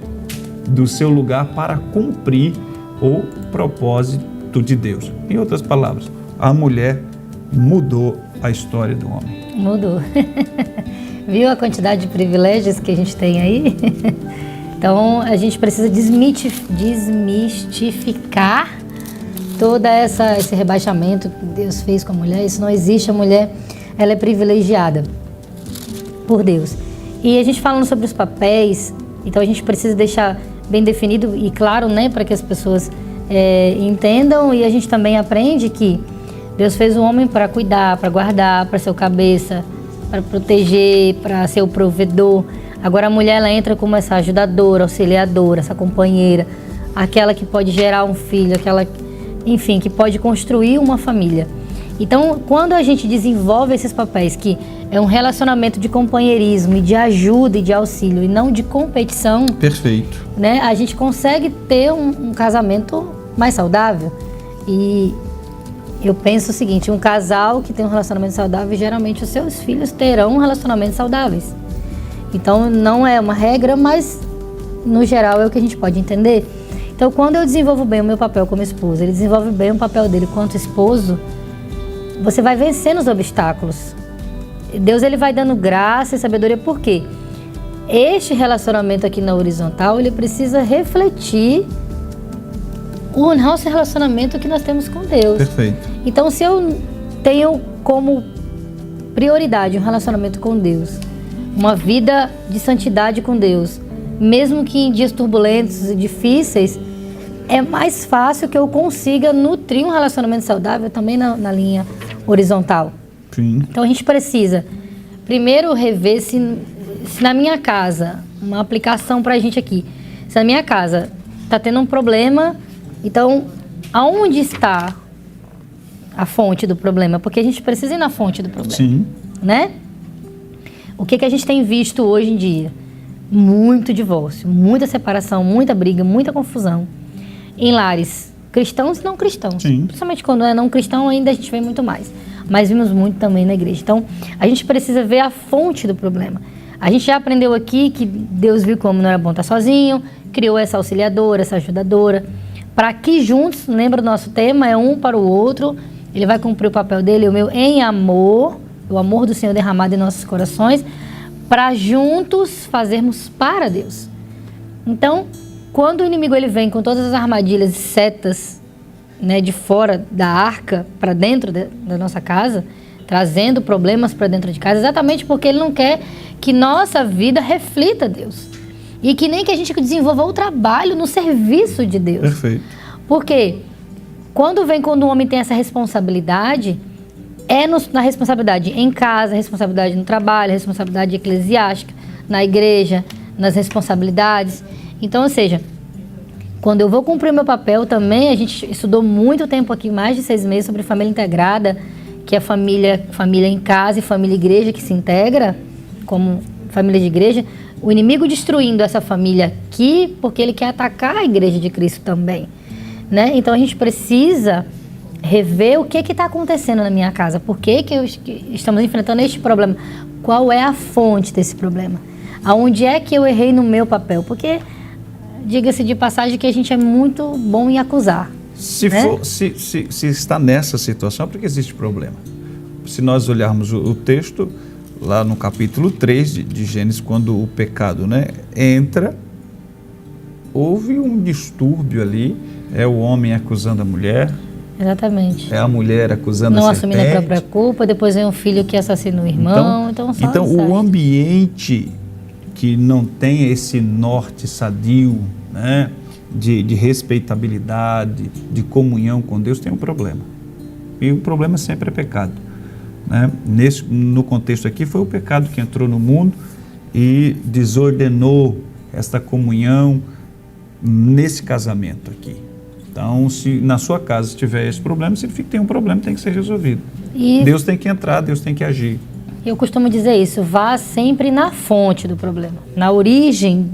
do seu lugar para cumprir o propósito de Deus. Em outras palavras, a mulher mudou a história do homem.
Mudou. Viu a quantidade de privilégios que a gente tem aí? Então a gente precisa desmistificar todo esse rebaixamento que Deus fez com a mulher. Isso não existe. A mulher, ela é privilegiada por Deus. E a gente falando sobre os papéis, então a gente precisa deixar bem definido e claro, né, para que as pessoas entendam, e a gente também aprende que Deus fez o homem para cuidar, para guardar, para ser o cabeça, para proteger, para ser o provedor. Agora a mulher, ela entra como essa ajudadora, auxiliadora, essa companheira, aquela que pode gerar um filho, aquela, enfim, que pode construir uma família. Então, quando a gente desenvolve esses papéis, que é um relacionamento de companheirismo e de ajuda e de auxílio, e não de competição.
Perfeito.
Né, a gente consegue ter um casamento mais saudável. E eu penso o seguinte: um casal que tem um relacionamento saudável, geralmente os seus filhos terão relacionamentos saudáveis. Então, não é uma regra, mas no geral é o que a gente pode entender. Então, quando eu desenvolvo bem o meu papel como esposa, ele desenvolve bem o papel dele quanto esposo, você vai vencendo os obstáculos. Deus ele vai dando graça e sabedoria, por quê? Este relacionamento aqui na horizontal, ele precisa refletir o nosso relacionamento que nós temos com Deus.
Perfeito.
Então, se eu tenho como prioridade um relacionamento com Deus, uma vida de santidade com Deus, mesmo que em dias turbulentos e difíceis, é mais fácil que eu consiga nutrir um relacionamento saudável também na linha horizontal.
Sim.
Então, a gente precisa primeiro rever se na minha casa, uma aplicação para a gente aqui, se na minha casa está tendo um problema, então, aonde está a fonte do problema? Porque a gente precisa ir na fonte do problema.
Sim.
Né? O que a gente tem visto hoje em dia? Muito divórcio, muita separação, muita briga, muita confusão. Em lares cristãos e não cristãos.
Sim.
Principalmente quando é não cristão, ainda a gente vê muito mais. Mas vimos muito também na igreja. Então, a gente precisa ver a fonte do problema. A gente já aprendeu aqui que Deus viu como não era bom estar sozinho, criou essa auxiliadora, essa ajudadora, para que juntos, lembra do nosso tema, é um para o outro, ele vai cumprir o papel dele, o meu, em amor, o amor do Senhor derramado em nossos corações, para juntos fazermos para Deus. Então, quando o inimigo ele vem com todas as armadilhas e setas, né, de fora da arca para dentro da nossa casa, trazendo problemas para dentro de casa, exatamente porque ele não quer que nossa vida reflita Deus. E que nem que a gente desenvolva o trabalho no serviço de Deus.
Perfeito.
Porque quando o homem tem essa responsabilidade, na responsabilidade em casa, responsabilidade no trabalho, responsabilidade eclesiástica, na igreja, nas responsabilidades. Então, ou seja, quando eu vou cumprir o meu papel também, a gente estudou muito tempo aqui, mais de 6 meses, sobre família integrada, que é família em casa e família igreja que se integra como família de igreja. O inimigo destruindo essa família aqui, porque ele quer atacar a igreja de Cristo também, né? Então a gente precisa rever o que está acontecendo na minha casa, por que estamos enfrentando este problema, qual é a fonte desse problema, aonde é que eu errei no meu papel, porque diga-se de passagem que a gente é muito bom em acusar.
Se está nessa situação, é porque existe problema. Se nós olharmos o texto, lá no capítulo 3 de Gênesis, quando o pecado, né, entra, houve um distúrbio ali, é o homem acusando a mulher.
Exatamente.
É a mulher acusando a serpente. Não
assumindo a própria culpa, depois vem um filho que assassina o irmão. Então
o ambiente que não tem esse norte sadio, né, de respeitabilidade, de comunhão com Deus, tem um problema. E o problema sempre é pecado. Né? No contexto aqui, foi o pecado que entrou no mundo e desordenou esta comunhão nesse casamento aqui. Então, se na sua casa tiver esse problema, significa que tem um problema, tem que ser resolvido. E Deus tem que entrar, Deus tem que agir.
Eu costumo dizer isso, vá sempre na fonte do problema, na origem,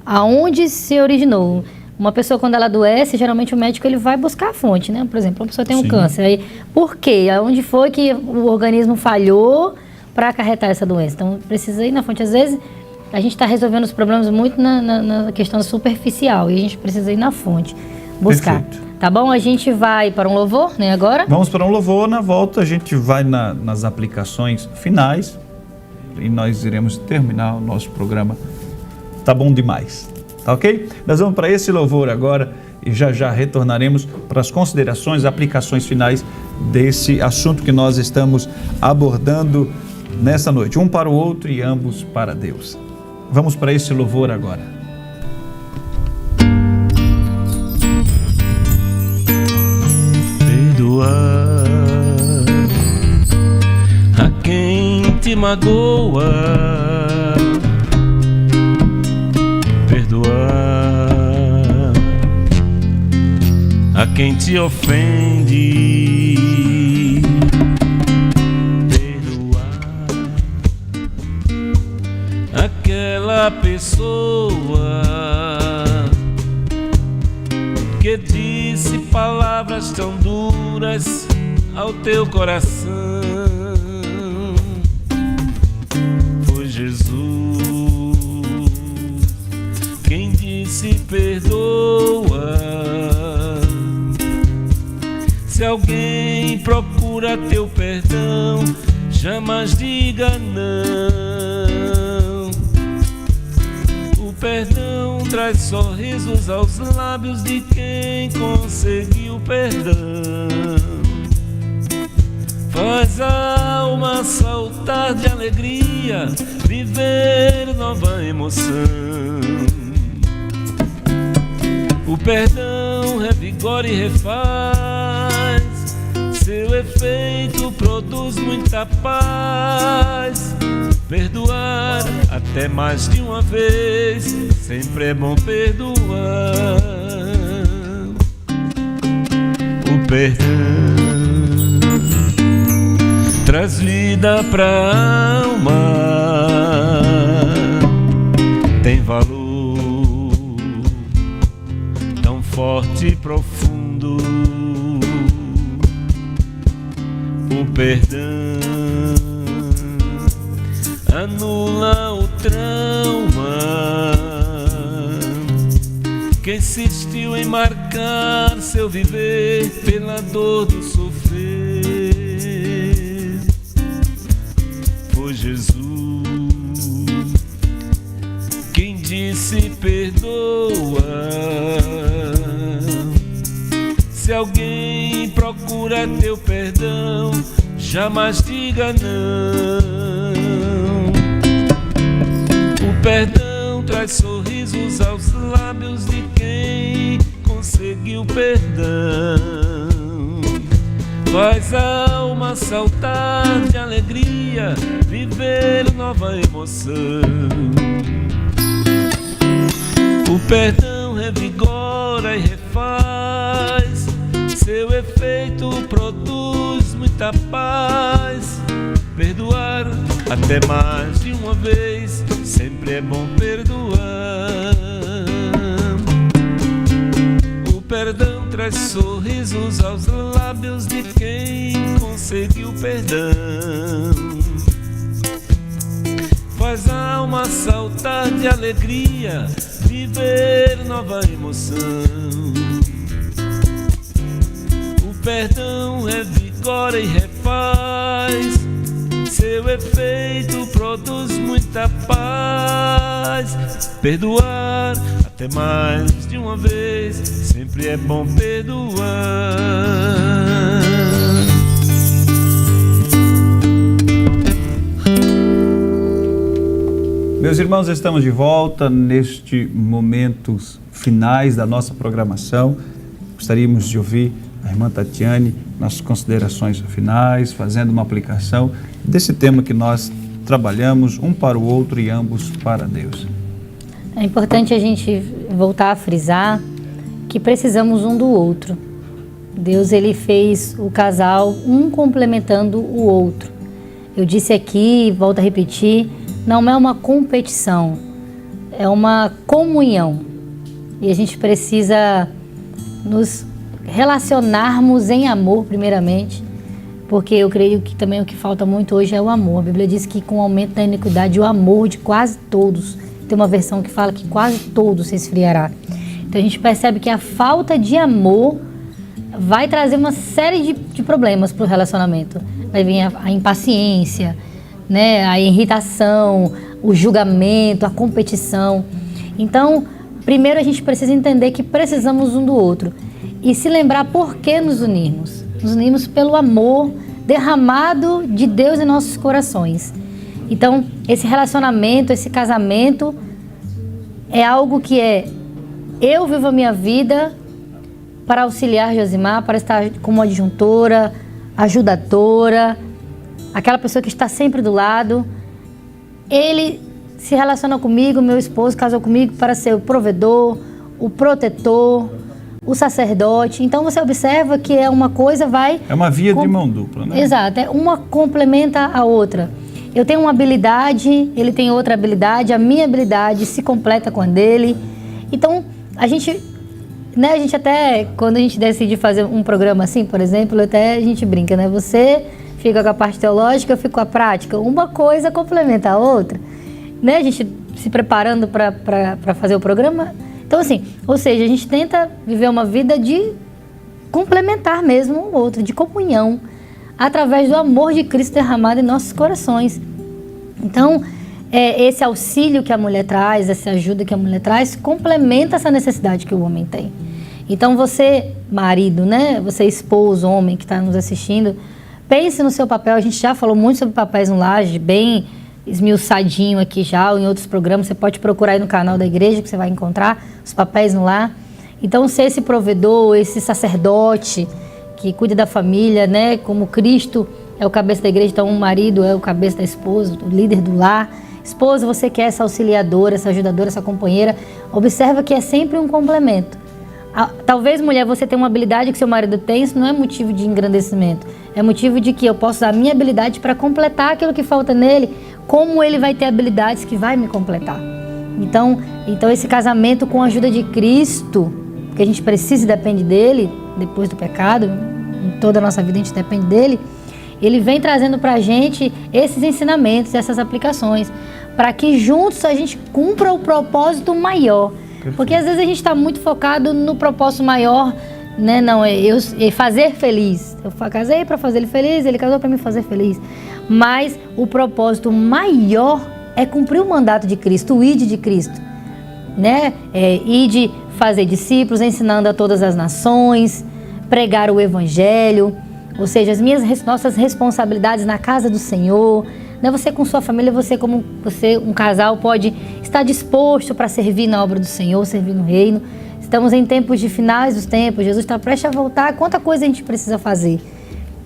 aonde se originou. Uma pessoa, quando ela adoece, geralmente o médico ele vai buscar a fonte, né? Por exemplo, uma pessoa tem um câncer. Aí, por quê? Aonde foi que o organismo falhou para acarretar essa doença? Então, precisa ir na fonte. Às vezes, a gente está resolvendo os problemas muito na questão superficial e a gente precisa ir na fonte, buscar.
Perfeito.
Tá bom? A gente vai para um louvor, né, agora?
Vamos para um louvor, na volta a gente vai nas aplicações finais e nós iremos terminar o nosso programa. Tá bom demais. Tá ok? Nós vamos para esse louvor agora e já retornaremos para as considerações, aplicações finais desse assunto que nós estamos abordando nessa noite. Um para o outro e ambos para Deus. Vamos para esse louvor agora.
Perdoar a quem te magoa. A quem te ofende, perdoar aquela pessoa que disse palavras tão duras ao teu coração. Foi Jesus quem disse perdoa. Se alguém procura teu perdão, jamais diga não. O perdão traz sorrisos aos lábios de quem conseguiu perdão. Faz a alma saltar de alegria, viver nova emoção. O perdão revigora e refaz, seu efeito produz muita paz. Perdoar até mais de uma vez, sempre é bom perdoar. O perdão traz vida pra alma, tem valor tão forte e profundo. O perdão anula o trauma que insistiu em marcar seu viver pela dor do sofrer. Foi Jesus quem disse perdoa. Se alguém procura teu perdão, jamais diga não. O perdão traz sorrisos aos lábios de quem conseguiu perdão. Faz a alma saltar de alegria, viver nova emoção. O perdão revigora e refaz, seu efeito produz muita paz. Perdoar até mais de uma vez, sempre é bom perdoar. O perdão traz sorrisos aos lábios de quem conseguiu perdão. Faz a alma saltar de alegria, viver nova emoção. O perdão revigora e refaz, seu efeito produz muita paz. Perdoar até mais de uma vez, sempre é bom perdoar.
Meus irmãos, estamos de volta neste momentos finais da nossa programação. Gostaríamos de ouvir a irmã Tatiane nas considerações finais, fazendo uma aplicação desse tema que nós trabalhamos, um para o outro e ambos para Deus.
É importante a gente voltar a frisar que precisamos um do outro. Deus, ele fez o casal um complementando o outro. Eu disse aqui, volto a repetir, não é uma competição, é uma comunhão. E a gente precisa nos relacionarmos em amor, primeiramente, porque eu creio que também o que falta muito hoje é o amor. A Bíblia diz que com o aumento da iniquidade, o amor de quase todos, tem uma versão que fala que quase todos se esfriará. Então a gente percebe que a falta de amor vai trazer uma série de problemas para o relacionamento. Vai vir a impaciência, né, a irritação, o julgamento, a competição. Então, primeiro a gente precisa entender que precisamos um do outro e se lembrar por que nos unirmos. Nos unimos pelo amor derramado de Deus em nossos corações. Então, esse relacionamento, esse casamento é algo que eu vivo a minha vida para auxiliar Josimar, para estar como adjuntora, ajudadora, aquela pessoa que está sempre do lado. Ele se relaciona comigo, meu esposo casou comigo para ser o provedor, o protetor, o sacerdote. Então você observa que é uma coisa é uma via de mão dupla, né? Exato, uma complementa a outra. Eu tenho uma habilidade, ele tem outra habilidade, a minha habilidade se completa com a dele. Então a gente até, quando a gente decide fazer um programa assim, por exemplo, até a gente brinca, né? Você fica com a parte teológica, eu fico com a prática. Uma coisa complementa a outra, né? A gente se preparando para fazer o programa. Então, assim, ou seja, a gente tenta viver uma vida de complementar mesmo o outro, de comunhão. através do amor de Cristo derramado em nossos corações. Então, esse auxílio que a mulher traz, essa ajuda que a mulher traz, complementa essa necessidade que o homem tem. Então, você, marido, né? Você, esposo, homem que está nos assistindo, pense no seu papel. A gente já falou muito sobre papéis no lar, bem esmiuçadinho aqui já, ou em outros programas. Você pode procurar aí no canal da igreja que você vai encontrar os papéis no lar. Então, ser esse provedor, esse sacerdote que cuida da família, né? Como Cristo é o cabeça da igreja, então o marido é o cabeça da esposa, o líder do lar. Esposa, você quer essa auxiliadora, essa ajudadora, essa companheira. Observa que é sempre um complemento. Talvez, mulher, você tenha uma habilidade que seu marido tem, isso não é motivo de engrandecimento. É motivo de que eu posso usar a minha habilidade para completar aquilo que falta nele, como ele vai ter habilidades que vai me completar. Então esse casamento com a ajuda de Cristo, que a gente precisa e depende dele, depois do pecado, em toda a nossa vida a gente depende dele, ele vem trazendo para a gente esses ensinamentos, essas aplicações, para que juntos a gente cumpra o propósito maior. Porque às vezes a gente está muito focado no propósito maior, né? Não, fazer feliz. Eu casei para fazer ele feliz, ele casou para me fazer feliz. Mas o propósito maior é cumprir o mandato de Cristo, o ide de Cristo, né? Ide fazer discípulos, ensinando a todas as nações, pregar o evangelho, ou seja, nossas responsabilidades na casa do Senhor. Né? Você com sua família, um casal pode estar disposto para servir na obra do Senhor, servir no reino. Estamos em tempos de finais dos tempos, Jesus está prestes a voltar, quanta coisa a gente precisa fazer.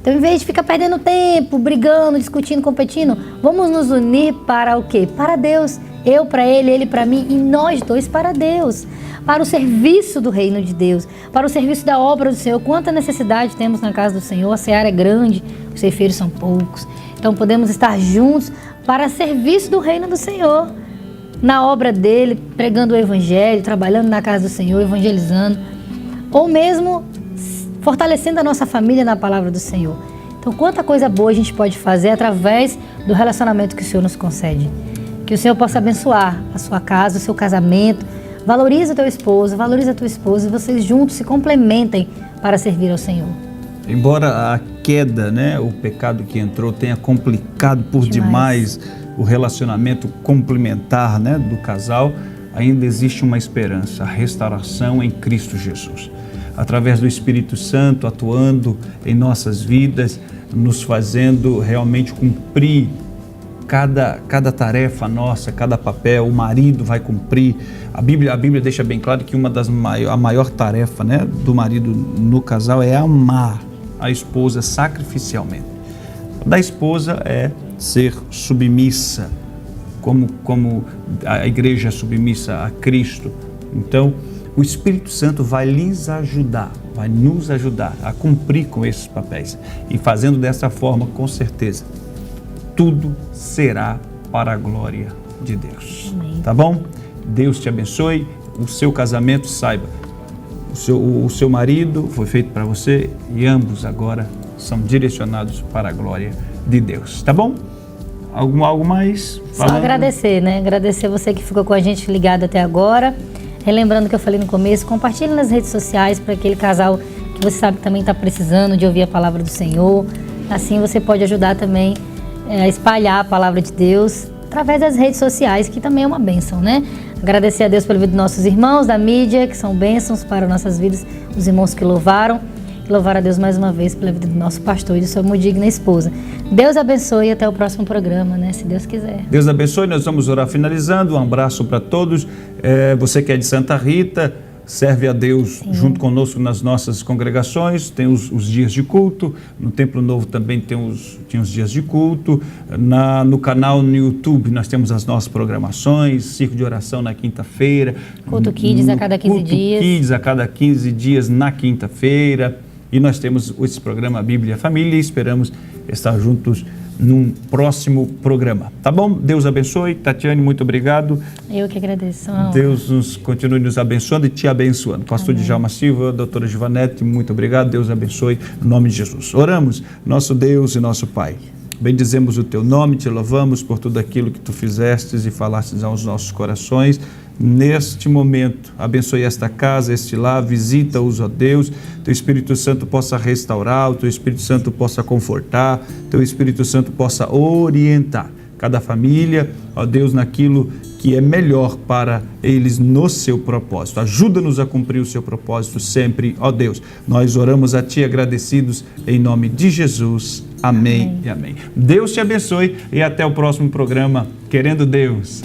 Então, em vez de ficar perdendo tempo, brigando, discutindo, competindo, vamos nos unir para o quê? Para Deus. Eu para ele para mim e nós dois para Deus. Para o serviço do reino de Deus, para o serviço da obra do Senhor. Quanta necessidade temos na casa do Senhor, a seara é grande, os ceifeiros são poucos. Então podemos estar juntos para serviço do reino do Senhor, na obra dele, pregando o evangelho, trabalhando na casa do Senhor, evangelizando, ou mesmo fortalecendo a nossa família na palavra do Senhor. Então quanta coisa boa a gente pode fazer através do relacionamento que o Senhor nos concede. Que o Senhor possa abençoar a sua casa, o seu casamento. Valoriza o teu esposo, valoriza a tua esposa e vocês juntos se complementem para servir ao Senhor. Embora a queda, né, o pecado que entrou tenha complicado por demais o relacionamento complementar, né, do casal, ainda existe uma esperança, a restauração em Cristo Jesus. Através do Espírito Santo atuando em nossas vidas, nos fazendo realmente cumprir cada tarefa nossa, cada papel, o marido vai cumprir. A Bíblia deixa bem claro que a maior tarefa, né, do marido no casal é amar a esposa sacrificialmente. Da esposa é ser submissa, como a igreja é submissa a Cristo. Então, o Espírito Santo vai lhes ajudar, vai nos ajudar a cumprir com esses papéis. E fazendo dessa forma, com certeza, tudo será para a glória de Deus. Amém. Tá bom? Deus te abençoe. O seu casamento, saiba, o seu marido foi feito para você e ambos agora são direcionados para a glória de Deus. Tá bom? Algo mais? Só agradecer, né? Agradecer você que ficou com a gente ligado até agora. Relembrando o que eu falei no começo, compartilhe nas redes sociais para aquele casal que você sabe que também está precisando de ouvir a palavra do Senhor. Assim você pode ajudar também a espalhar a palavra de Deus através das redes sociais, que também é uma bênção, né? Agradecer a Deus pela vida dos nossos irmãos da mídia, que são bênçãos para nossas vidas, os irmãos que louvaram. E louvar a Deus mais uma vez pela vida do nosso pastor e de sua muito digna esposa. Deus abençoe e até o próximo programa, né? Se Deus quiser. Deus abençoe, nós vamos orar finalizando. Um abraço para todos. Você que é de Santa Rita, serve a Deus junto conosco nas nossas congregações, tem os dias de culto, no Templo Novo também tem os dias de culto, no canal no YouTube nós temos as nossas programações, Circo de Oração na quinta-feira, Culto Kids a cada 15 dias. Culto Kids a cada 15 dias na quinta-feira, e nós temos esse programa Bíblia e Família e esperamos estar juntos num próximo programa. Tá bom? Deus abençoe. Tatiane, muito obrigado. Eu que agradeço. Deus continue nos abençoando e te abençoando. Pastor Djalma Silva, doutora Givanete, muito obrigado. Deus abençoe, em nome de Jesus. Oramos, nosso Deus e nosso Pai. Bendizemos o teu nome, te louvamos por tudo aquilo que tu fizestes e falastes aos nossos corações.
neste momento. Abençoe esta casa, este lar, visita-os, ó Deus. Teu Espírito Santo possa restaurar, o Teu Espírito Santo possa confortar, Teu Espírito Santo possa orientar cada família, ó Deus, naquilo que é melhor para eles no seu propósito. Ajuda-nos a cumprir o seu propósito sempre, ó Deus. Nós oramos a Ti agradecidos em nome de Jesus. Amém e amém. Deus te abençoe e até o próximo programa, querendo Deus.